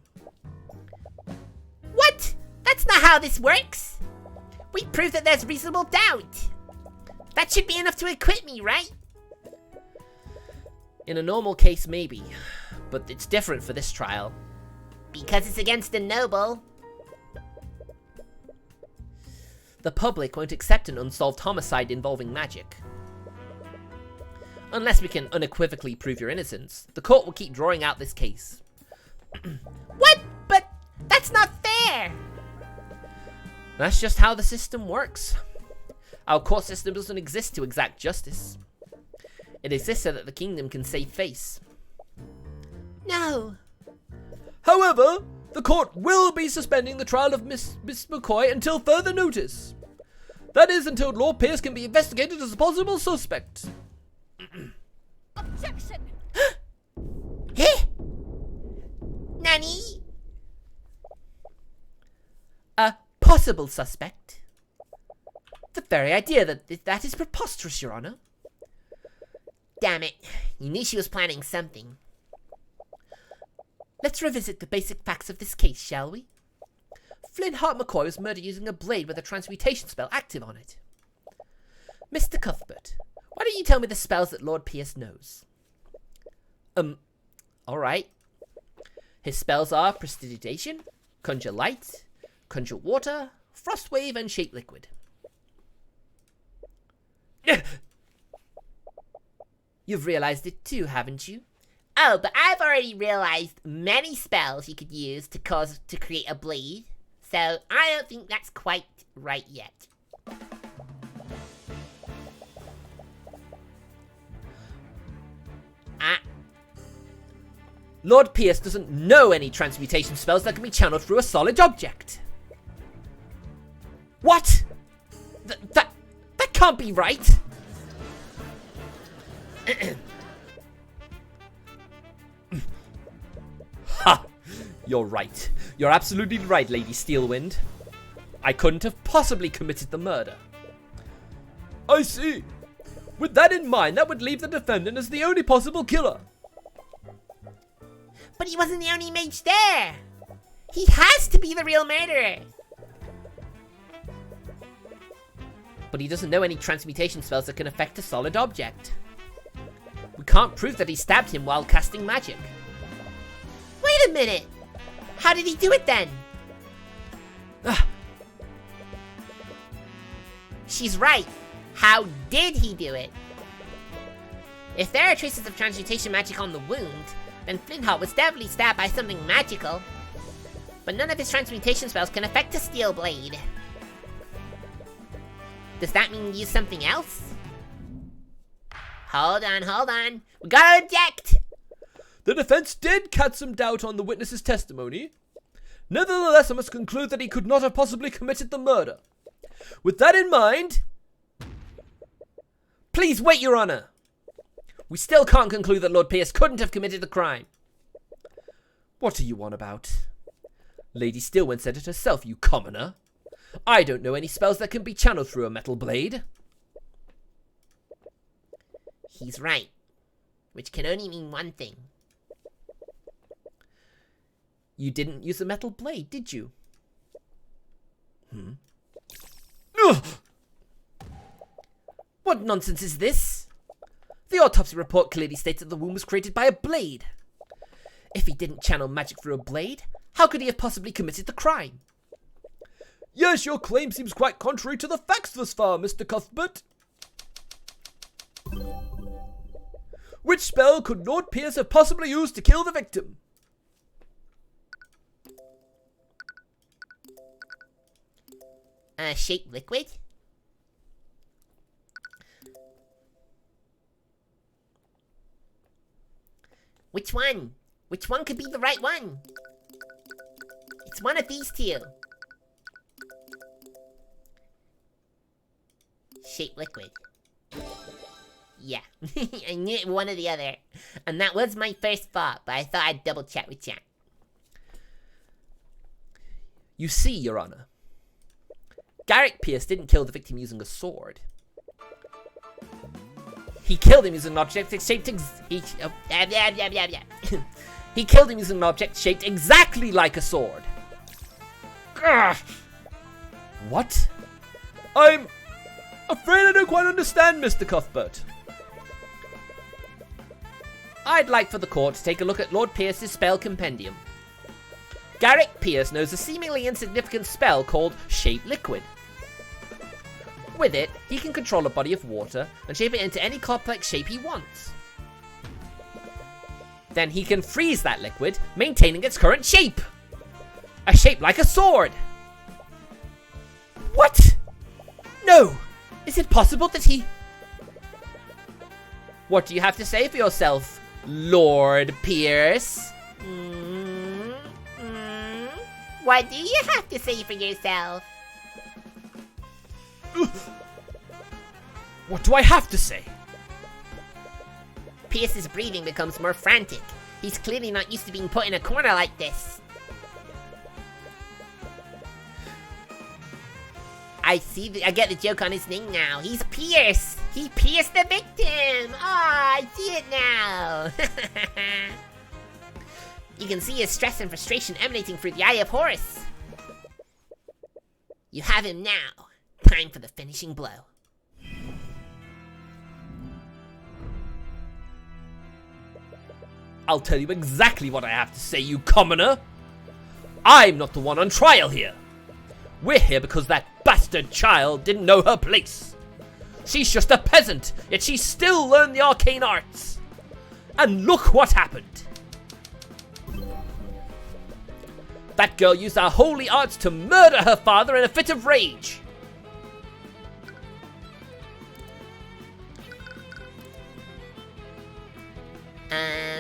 What? That's not how this works! We proved that there's reasonable doubt! That should be enough to acquit me, right? In a normal case, maybe. But it's different for this trial. Because it's against a noble. The public won't accept an unsolved homicide involving magic. Unless we can unequivocally prove your innocence, the court will keep drawing out this case. What? But that's not fair! That's just how the system works. Our court system doesn't exist to exact justice. It exists so that the kingdom can save face. No. However, the court will be suspending the trial of Miss McCoy until further notice. That is, until Lord Pierce can be investigated as a possible suspect. Objection! Eh? Nani? A possible suspect? The very idea that is preposterous, Your Honor. Damn it. You knew she was planning something. Let's revisit the basic facts of this case, shall we? Flintheart McCoy was murdered using a blade with a transmutation spell active on it. Mr. Cuthbert, why don't you tell me the spells that Lord Pierce knows? Alright. His spells are Prestidigitation, Conjure Light, Conjure Water, Frostwave and Shape Liquid. You've realized it too, haven't you? Oh, but I've already realized many spells you could use to create a blade, so I don't think that's quite right yet. Lord Pierce doesn't know any transmutation spells that can be channeled through a solid object. What? That can't be right. Ha! You're right. You're absolutely right, Lady Steelwind. I couldn't have possibly committed the murder. I see. With that in mind, that would leave the defendant as the only possible killer. But he wasn't the only mage there! He has to be the real murderer! But he doesn't know any transmutation spells that can affect a solid object. We can't prove that he stabbed him while casting magic. Wait a minute! How did he do it then? She's right. How did he do it? If there are traces of transmutation magic on the wound, then Flintheart was definitely stabbed by something magical. But none of his transmutation spells can affect a steel blade. Does that mean he used something else? Hold on. We gotta object! The defense did cast some doubt on the witness's testimony. Nevertheless, I must conclude that he could not have possibly committed the murder. With that in mind... Please wait, Your Honor! We still can't conclude that Lord Pierce couldn't have committed the crime. What are you on about? Lady Steelwind said it herself, you commoner. I don't know any spells that can be channeled through a metal blade. He's right. Which can only mean one thing. You didn't use a metal blade, did you? What nonsense is this? The autopsy report clearly states that the wound was created by a blade. If he didn't channel magic through a blade, how could he have possibly committed the crime? Yes, your claim seems quite contrary to the facts thus far, Mr. Cuthbert. Which spell could Lord Pierce have possibly used to kill the victim? Shape liquid? Which one? Which one could be the right one? It's one of these two. Shape liquid. Yeah, I knew it one or the other. And that was my first thought, but I thought I'd double check with chat. You see, Your Honor, Garrick Pierce didn't kill the victim using a sword. He killed him using an object shaped he killed him using an object shaped exactly like a sword. Ugh. What? I'm afraid I don't quite understand, Mr. Cuthbert. I'd like for the court to take a look at Lord Pierce's spell compendium. Garrick Pierce knows a seemingly insignificant spell called Shape Liquid. With it, he can control a body of water and shape it into any complex shape he wants. Then he can freeze that liquid, maintaining its current shape. A shape like a sword. What? No! Is it possible that he... What do you have to say for yourself, Lord Pierce? What do you have to say for yourself? What do I have to say? Pierce's breathing becomes more frantic. He's clearly not used to being put in a corner like this. I get the joke on his name now. He's Pierce. He pierced the victim. Oh, I see it now. You can see his stress and frustration emanating through the Eye of Horus. You have him now. Time for the finishing blow. I'll tell you exactly what I have to say, you commoner. I'm not the one on trial here. We're here because that bastard child didn't know her place. She's just a peasant, yet she still learned the arcane arts. And look what happened. That girl used our holy arts to murder her father in a fit of rage.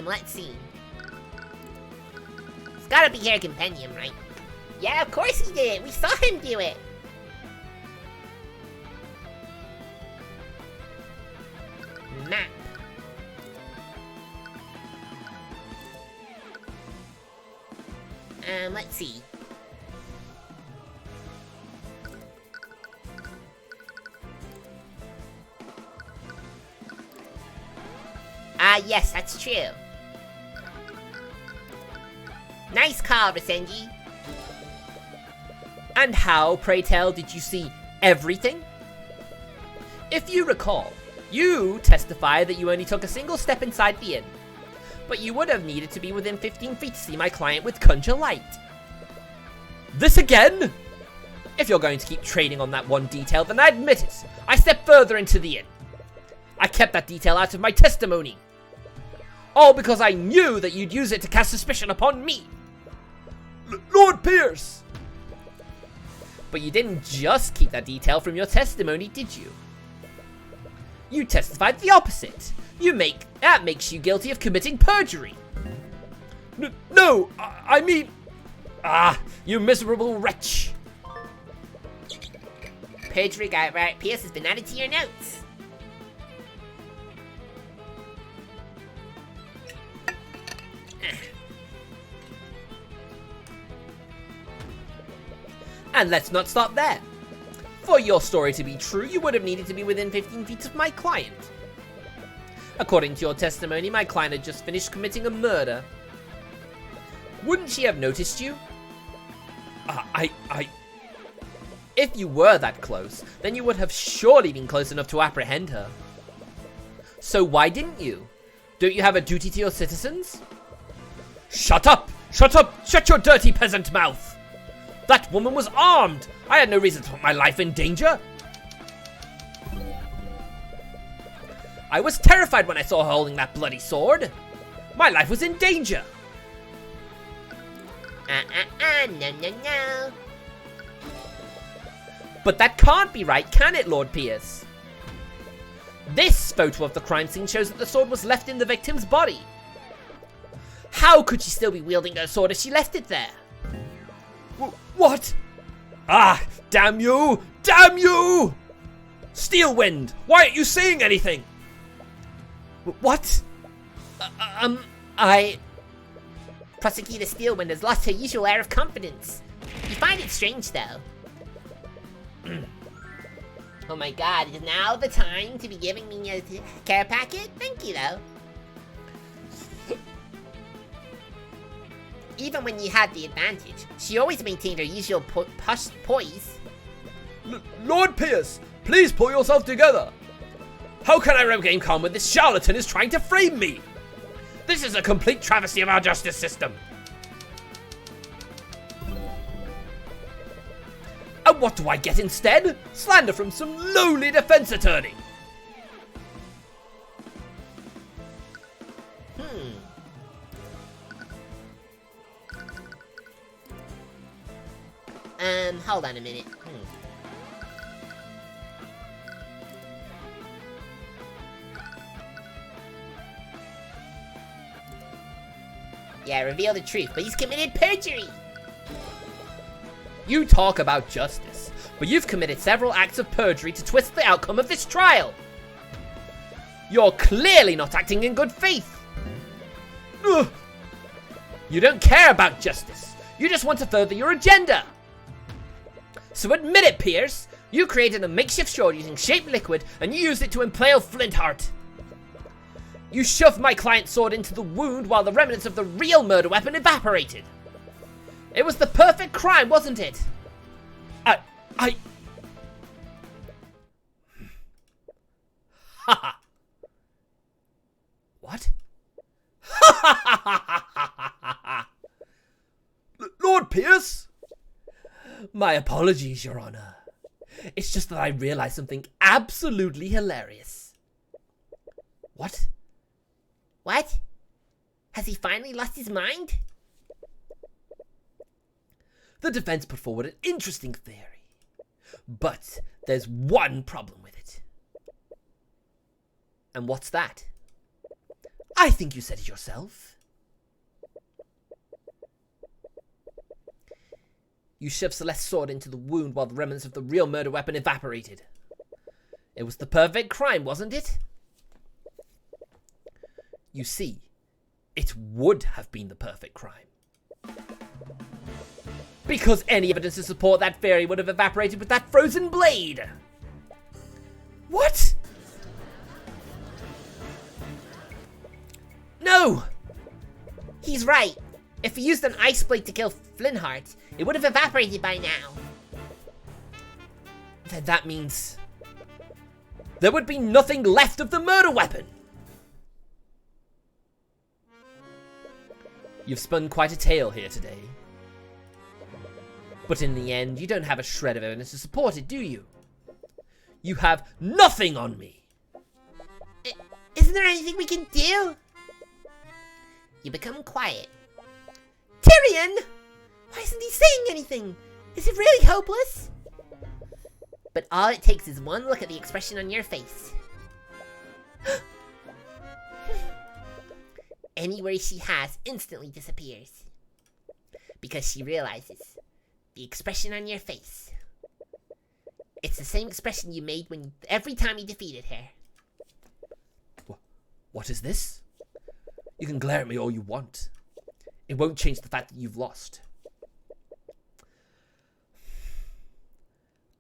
Let's see. It's gotta be her compendium, right? Yeah, of course he did. We saw him do it. Map. Let's see. Yes, that's true. Nice call, Rasenji. And how, pray tell, did you see everything? If you recall, you testified that you only took a single step inside the inn, but you would have needed to be within 15 feet to see my client with Conjure Light. This again? If you're going to keep trading on that one detail, then I admit it. I stepped further into the inn. I kept that detail out of my testimony. All because I knew that you'd use it to cast suspicion upon me. Lord Pierce! But you didn't just keep that detail from your testimony, did you? You testified the opposite. That makes you guilty of committing perjury. No, I mean... you miserable wretch. Perjury got it right. Pierce has been added to your notes. And let's not stop there. For your story to be true, you would have needed to be within 15 feet of my client. According to your testimony, my client had just finished committing a murder. Wouldn't she have noticed you? If you were that close, then you would have surely been close enough to apprehend her. So why didn't you? Don't you have a duty to your citizens? Shut up! Shut up! Shut your dirty peasant mouth! That woman was armed! I had no reason to put my life in danger! I was terrified when I saw her holding that bloody sword! My life was in danger! No. But that can't be right, can it, Lord Pierce? This photo of the crime scene shows that the sword was left in the victim's body. How could she still be wielding her sword if she left it there? What? Damn you! Damn you! Steelwind, why aren't you saying anything? What? Prosecutor Steelwind has lost her usual air of confidence. You find it strange, though. Oh my god, is now the time to be giving me a care packet? Thank you, though. Even when you had the advantage, she always maintained her usual poise. Lord Pierce, please pull yourself together. How can I regain calm when this charlatan is trying to frame me? This is a complete travesty of our justice system. And what do I get instead? Slander from some lowly defense attorney. Hold on a minute. Yeah, reveal the truth, but he's committed perjury! You talk about justice, but you've committed several acts of perjury to twist the outcome of this trial. You're clearly not acting in good faith. Ugh. You don't care about justice. You just want to further your agenda. So admit it, Pierce. You created a makeshift sword using shaped liquid, and you used it to impale Flintheart. You shoved my client's sword into the wound while the remnants of the real murder weapon evaporated. It was the perfect crime, wasn't it? Haha. What? Lord Pierce? My apologies, Your Honor. It's just that I realized something absolutely hilarious. What? What? Has he finally lost his mind? The defense put forward an interesting theory, but there's one problem with it. And what's that? I think you said it yourself. You shoved Celeste's sword into the wound while the remnants of the real murder weapon evaporated. It was the perfect crime, wasn't it? You see, it would have been the perfect crime. Because any evidence to support that theory would have evaporated with that frozen blade. What? No! He's right. If he used an ice blade to kill Flintheart, it would have evaporated by now. Then that means there would be nothing left of the murder weapon. You've spun quite a tale here today. But in the end, you don't have a shred of evidence to support it, do you? You have nothing on me. Isn't there anything we can do? You become quiet. Tyrion! Why isn't he saying anything? Is it really hopeless? But all it takes is one look at the expression on your face. Any worry she has instantly disappears. Because she realizes the expression on your face. It's the same expression you made every time you defeated her. What is this? You can glare at me all you want. It won't change the fact that you've lost.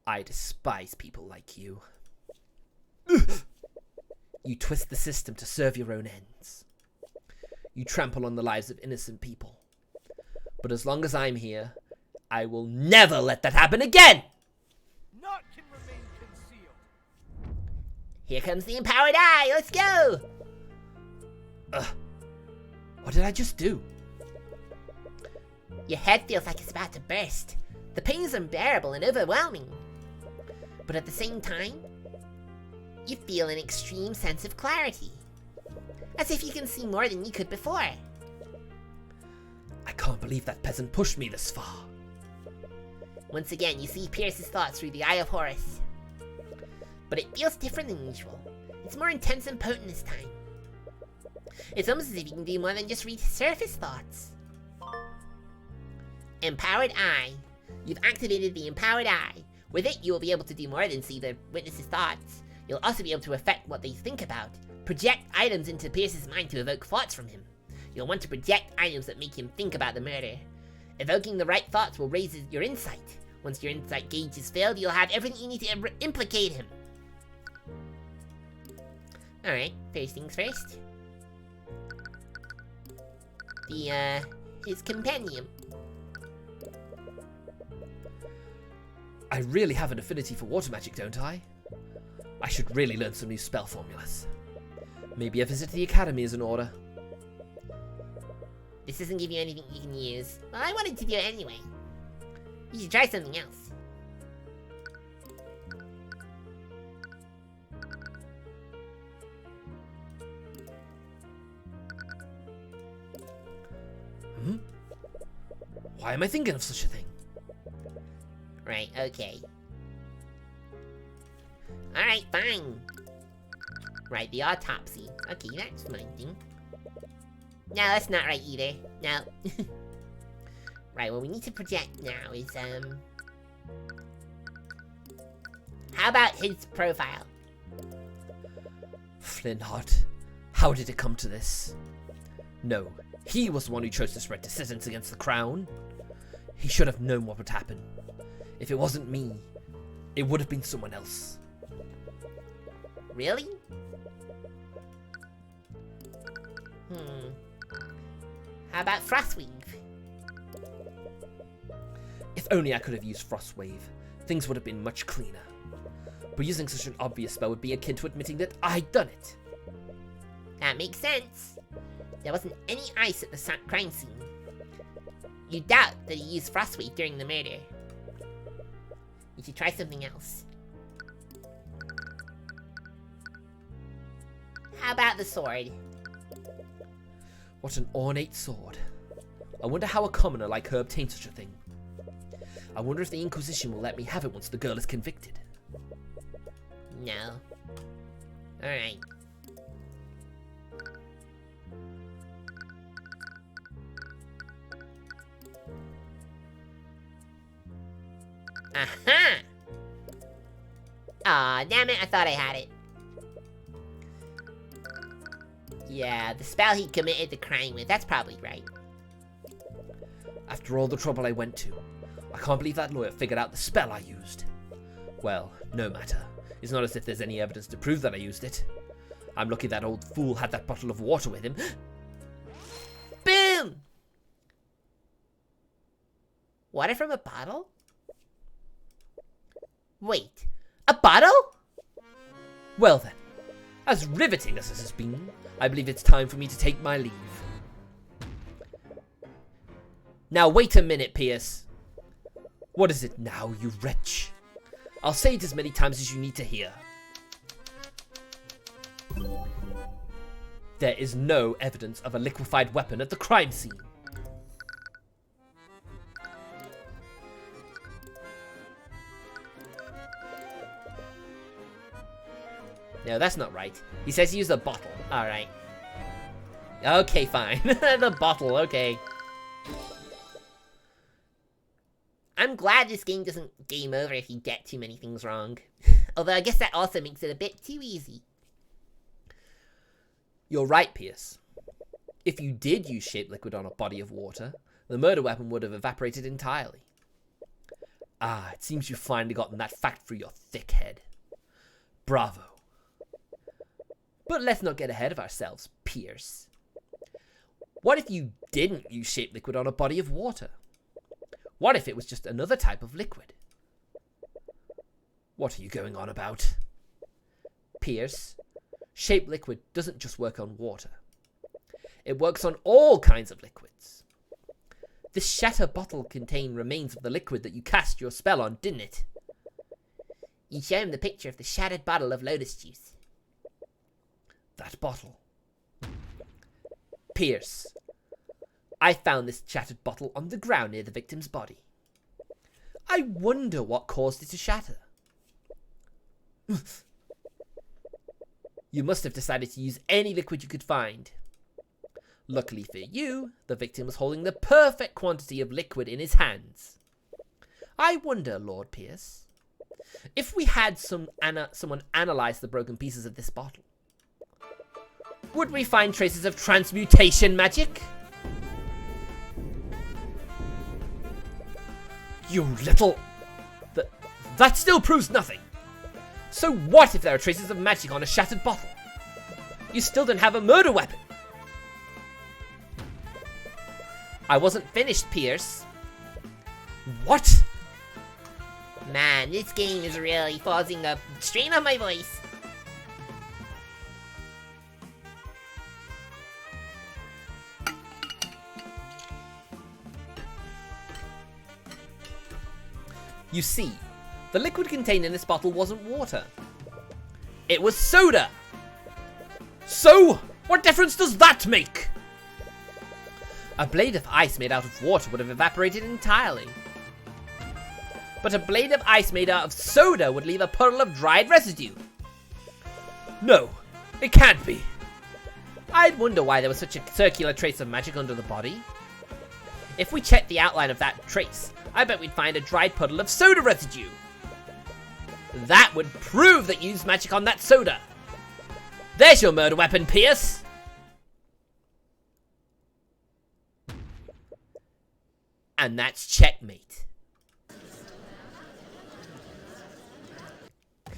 I despise people like you. You twist the system to serve your own ends. You trample on the lives of innocent people. But as long as I'm here, I will never let that happen again! Naught can remain concealed. Here comes the empowered eye. Let's go. What did I just do? Your head feels like it's about to burst. The pain is unbearable and overwhelming. But at the same time, you feel an extreme sense of clarity. As if you can see more than you could before. I can't believe that peasant pushed me this far. Once again, you see Pierce's thoughts through the Eye of Horus. But it feels different than usual. It's more intense and potent this time. It's almost as if you can do more than just read surface thoughts. Empowered Eye. You've activated the Empowered Eye. With it, you will be able to do more than see the witness's thoughts. You'll also be able to affect what they think about. Project items into Pierce's mind to evoke thoughts from him. You'll want to project items that make him think about the murder. Evoking the right thoughts will raise your insight. Once your insight gauge is filled, you'll have everything you need to implicate him. Alright, first things first. His compendium. I really have an affinity for water magic, don't I? I should really learn some new spell formulas. Maybe a visit to the academy is in order. This doesn't give you anything you can use. Well, I wanted to do it anyway. You should try something else. Why am I thinking of such a thing? Right, okay. Alright, fine. Right, the autopsy. Okay, that's my thing. No, that's not right either. No. Right, what we need to project now is, how about his profile? Flintheart, how did it come to this? No, he was the one who chose to spread dissentence against the crown. He should have known what would happen. If it wasn't me, it would have been someone else. Really? How about Frostweave? If only I could have used Frostwave, things would have been much cleaner. But using such an obvious spell would be akin to admitting that I'd done it. That makes sense. There wasn't any ice at the crime scene. You doubt that he used Frostweave during the murder. We should try something else. How about the sword? What an ornate sword. I wonder how a commoner like her obtained such a thing. I wonder if the Inquisition will let me have it once the girl is convicted. No. Alright. Aha! Aw, damn it, I thought I had it. Yeah, the spell he committed the crime with, that's probably right. After all the trouble I went to, I can't believe that lawyer figured out the spell I used. Well, no matter. It's not as if there's any evidence to prove that I used it. I'm lucky that old fool had that bottle of water with him. Boom! Water from a bottle? Wait, a bottle? Well then, as riveting as this has been, I believe it's time for me to take my leave. Now wait a minute, Pierce. What is it now, you wretch? I'll say it as many times as you need to hear. There is no evidence of a liquefied weapon at the crime scene. No, that's not right. He says he used a bottle. Alright. Okay, fine. The bottle, okay. I'm glad this game doesn't game over if you get too many things wrong. Although I guess that also makes it a bit too easy. You're right, Pierce. If you did use shaped liquid on a body of water, the murder weapon would have evaporated entirely. Ah, it seems you've finally gotten that fact through your thick head. Bravo. But let's not get ahead of ourselves, Pierce. What if you didn't use shaped liquid on a body of water? What if it was just another type of liquid? What are you going on about? Pierce, shaped liquid doesn't just work on water. It works on all kinds of liquids. This shatter bottle contained remains of the liquid that you cast your spell on, didn't it? You show him the picture of the shattered bottle of lotus juice. That bottle. Pierce, I found this shattered bottle on the ground near the victim's body. I wonder what caused it to shatter. You must have decided to use any liquid you could find. Luckily for you, the victim was holding the perfect quantity of liquid in his hands. I wonder, Lord Pierce, if we had someone analyze the broken pieces of this bottle, would we find traces of transmutation magic? You little... That still proves nothing. So what if there are traces of magic on a shattered bottle? You still don't have a murder weapon. I wasn't finished, Pierce. What? Man, this game is really forcing a strain on my voice. You see, the liquid contained in this bottle wasn't water. It was soda! So, what difference does that make? A blade of ice made out of water would have evaporated entirely. But a blade of ice made out of soda would leave a puddle of dried residue. No, it can't be. I'd wonder why there was such a circular trace of magic under the body. If we checked the outline of that trace, I bet we'd find a dried puddle of soda residue. That would prove that you used magic on that soda. There's your murder weapon, Pierce. And that's checkmate.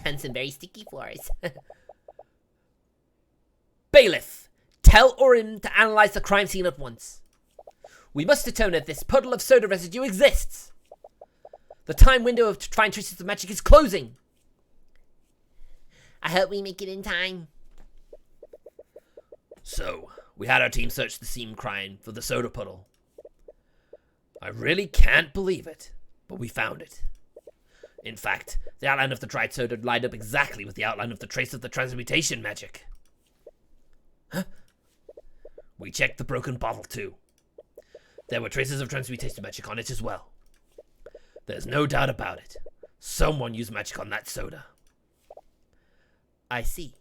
And some very sticky floors. Bailiff, tell Urim to analyze the crime scene at once. We must determine if this puddle of soda residue exists. The time window of find traces of magic is closing. I hope we make it in time. So, we had our team search the scene crime for the soda puddle. I really can't believe it, but we found it. In fact, the outline of the dried soda lined up exactly with the outline of the trace of the transmutation magic. Huh? We checked the broken bottle too. There were traces of transmutation magic on it as well. There's no doubt about it. Someone used magic on that soda. I see.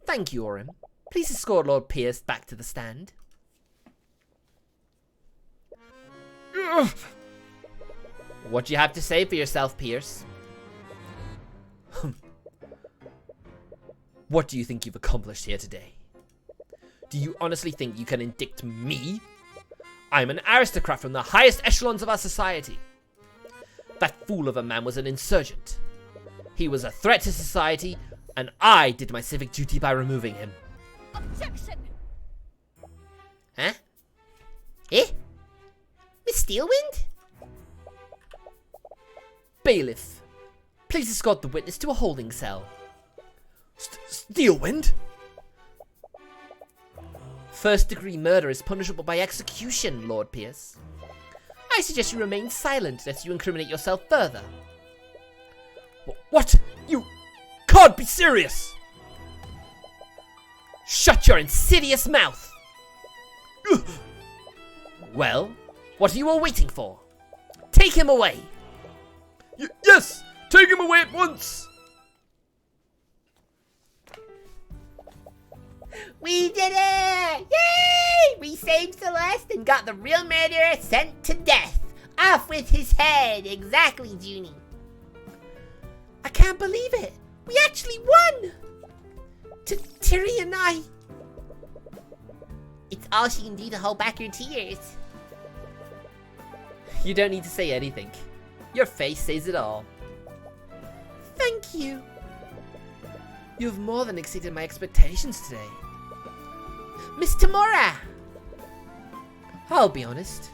Thank you, Orym. Please escort Lord Pierce back to the stand. What do you have to say for yourself, Pierce? What do you think you've accomplished here today? Do you honestly think you can indict me? I'm an aristocrat from the highest echelons of our society. That fool of a man was an insurgent. He was a threat to society, and I did my civic duty by removing him. Objection! Huh? Eh? Miss Steelwind? Bailiff, please escort the witness to a holding cell. Steelwind? First-degree murder is punishable by execution, Lord Pierce. I suggest you remain silent lest you incriminate yourself further. What? You can't be serious! Shut your insidious mouth! Well, what are you all waiting for? Take him away! Yes! Take him away at once! We did it! Yay! We saved Celeste and got the real murderer sent to death. Off with his head. Exactly, Junie. I can't believe it! We actually won! Tyrion and I... It's all she can do to hold back her tears. You don't need to say anything. Your face says it all. Thank you. You've more than exceeded my expectations today. Miss Tamora! I'll be honest.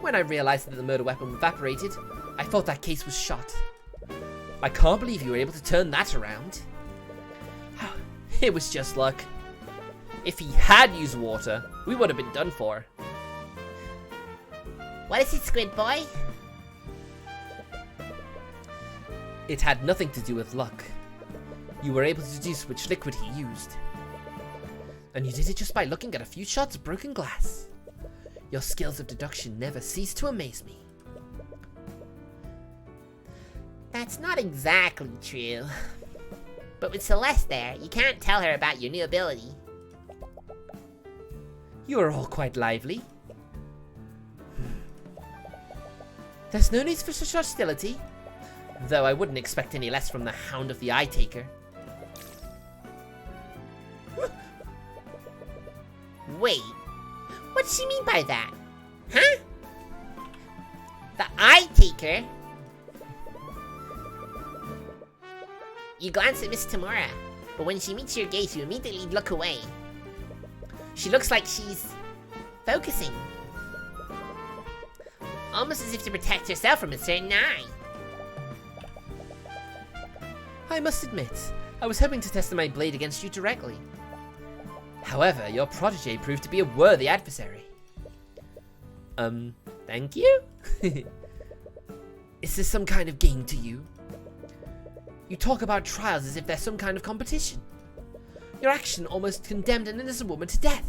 When I realized that the murder weapon evaporated, I thought that case was shot. I can't believe you were able to turn that around. It was just luck. If he had used water, we would have been done for. What is it, Squid Boy? It had nothing to do with luck. You were able to deduce which liquid he used. And you did it just by looking at a few shards of broken glass. Your skills of deduction never cease to amaze me. That's not exactly true. But with Celeste there, you can't tell her about your new ability. You are all quite lively. There's no need for such hostility, though I wouldn't expect any less from the Hound of the Eye Taker. Wait, what does she mean by that? Huh? The Eye Taker? You glance at Miss Tamora, but when she meets your gaze, you immediately look away. She looks like she's focusing. Almost as if to protect herself from a certain eye. I must admit, I was hoping to test my blade against you directly. However, your protege proved to be a worthy adversary. Thank you? Is this some kind of game to you? You talk about trials as if they're some kind of competition. Your action almost condemned an innocent woman to death.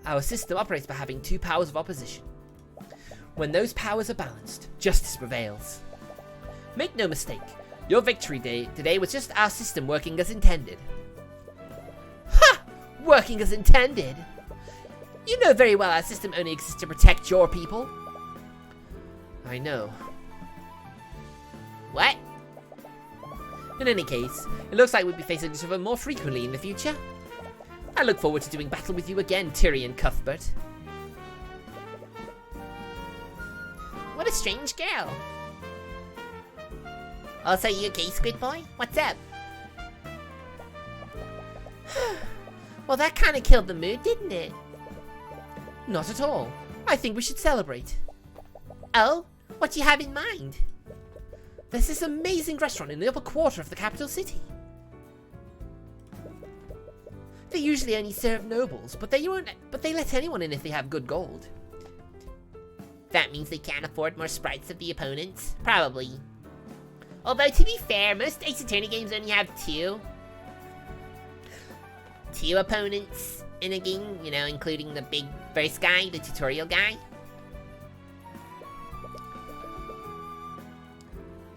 Our system operates by having two powers of opposition. When those powers are balanced, justice prevails. Make no mistake, your victory today was just our system working as intended. Ha! Working as intended? You know very well our system only exists to protect your people. I know. What? In any case, it looks like we'll be facing each other more frequently in the future. I look forward to doing battle with you again, Tyrion Cuthbert. What a strange girl. Also, you okay, Squid Boy? What's up? Well, that kind of killed the mood, didn't it? Not at all. I think we should celebrate. Oh? What do you have in mind? There's this amazing restaurant in the upper quarter of the capital city. They usually only serve nobles, but they let anyone in if they have good gold. That means they can't afford more sprites of the opponents? Probably. Although, to be fair, most Ace Attorney games only have two opponents in a game, you know, including the big first guy, the tutorial guy.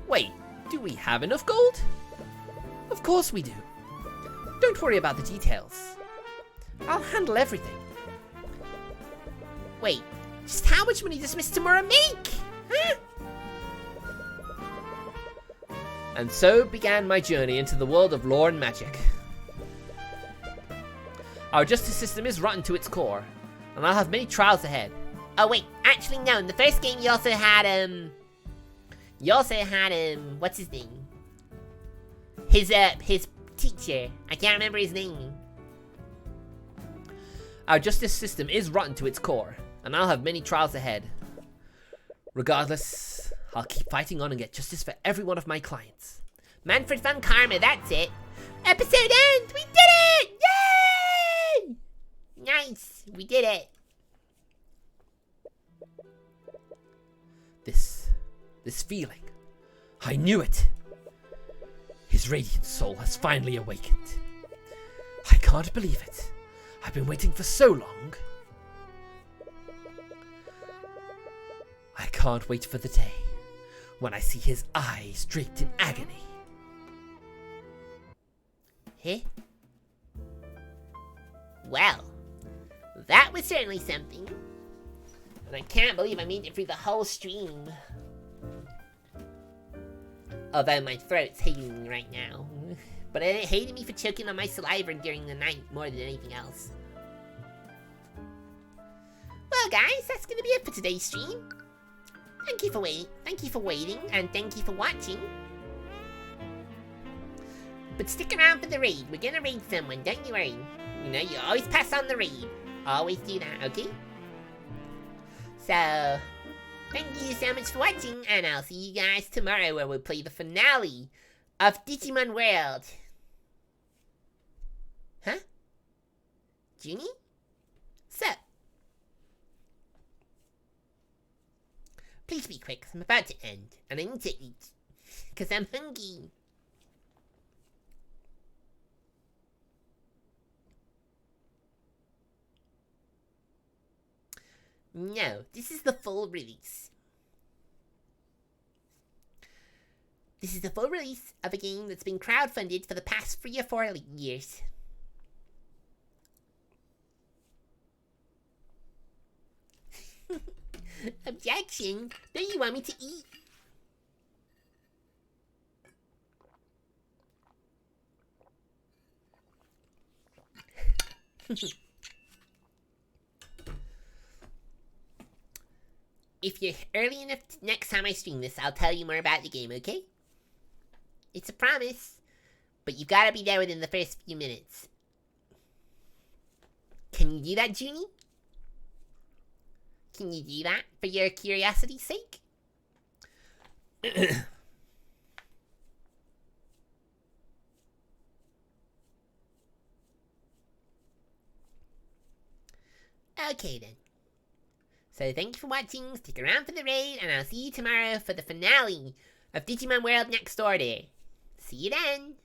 Wait, do we have enough gold? Of course we do. Don't worry about the details. I'll handle everything. Wait, just how much money does Mr. Mura make? Huh? And so began my journey into the world of lore and magic. Our justice system is rotten to its core, and I'll have many trials ahead. Oh wait, actually no, in the first game you also had, what's his name? His teacher. I can't remember his name. Our justice system is rotten to its core, and I'll have many trials ahead. Regardless, I'll keep fighting on and get justice for every one of my clients. Manfred von Karma, that's it. Episode end! We did it! Yay! Nice, we did it. This feeling. I knew it. His radiant soul has finally awakened. I can't believe it. I've been waiting for so long. I can't wait for the day when I see his eyes draped in agony. Huh? Well, that was certainly something. And I can't believe I made it through the whole stream. Although my throat's hating me right now. But it hated me for choking on my saliva during the night more than anything else. Well guys, that's gonna be it for today's stream. Thank you for waiting, and thank you for watching. But stick around for the raid. We're gonna raid someone, don't you worry. You know, you always pass on the raid. Always do that, okay? So, thank you so much for watching, and I'll see you guys tomorrow where we'll play the finale of Digimon World. Huh? Junie? Sup? Please be quick, 'cause I'm about to end, and I need to eat, 'cause I'm hungry. No, this is the full release. This is the full release of a game that's been crowdfunded for the past 3 or 4 years. Objection! Don't you want me to eat? If you're early enough next time I stream this, I'll tell you more about the game, okay? It's a promise, but you gotta be there within the first few minutes. Can you do that, Junie? Can you do that for your curiosity's sake? Okay then. So thank you for watching, stick around for the raid, and I'll see you tomorrow for the finale of Digimon World Next Order. See you then!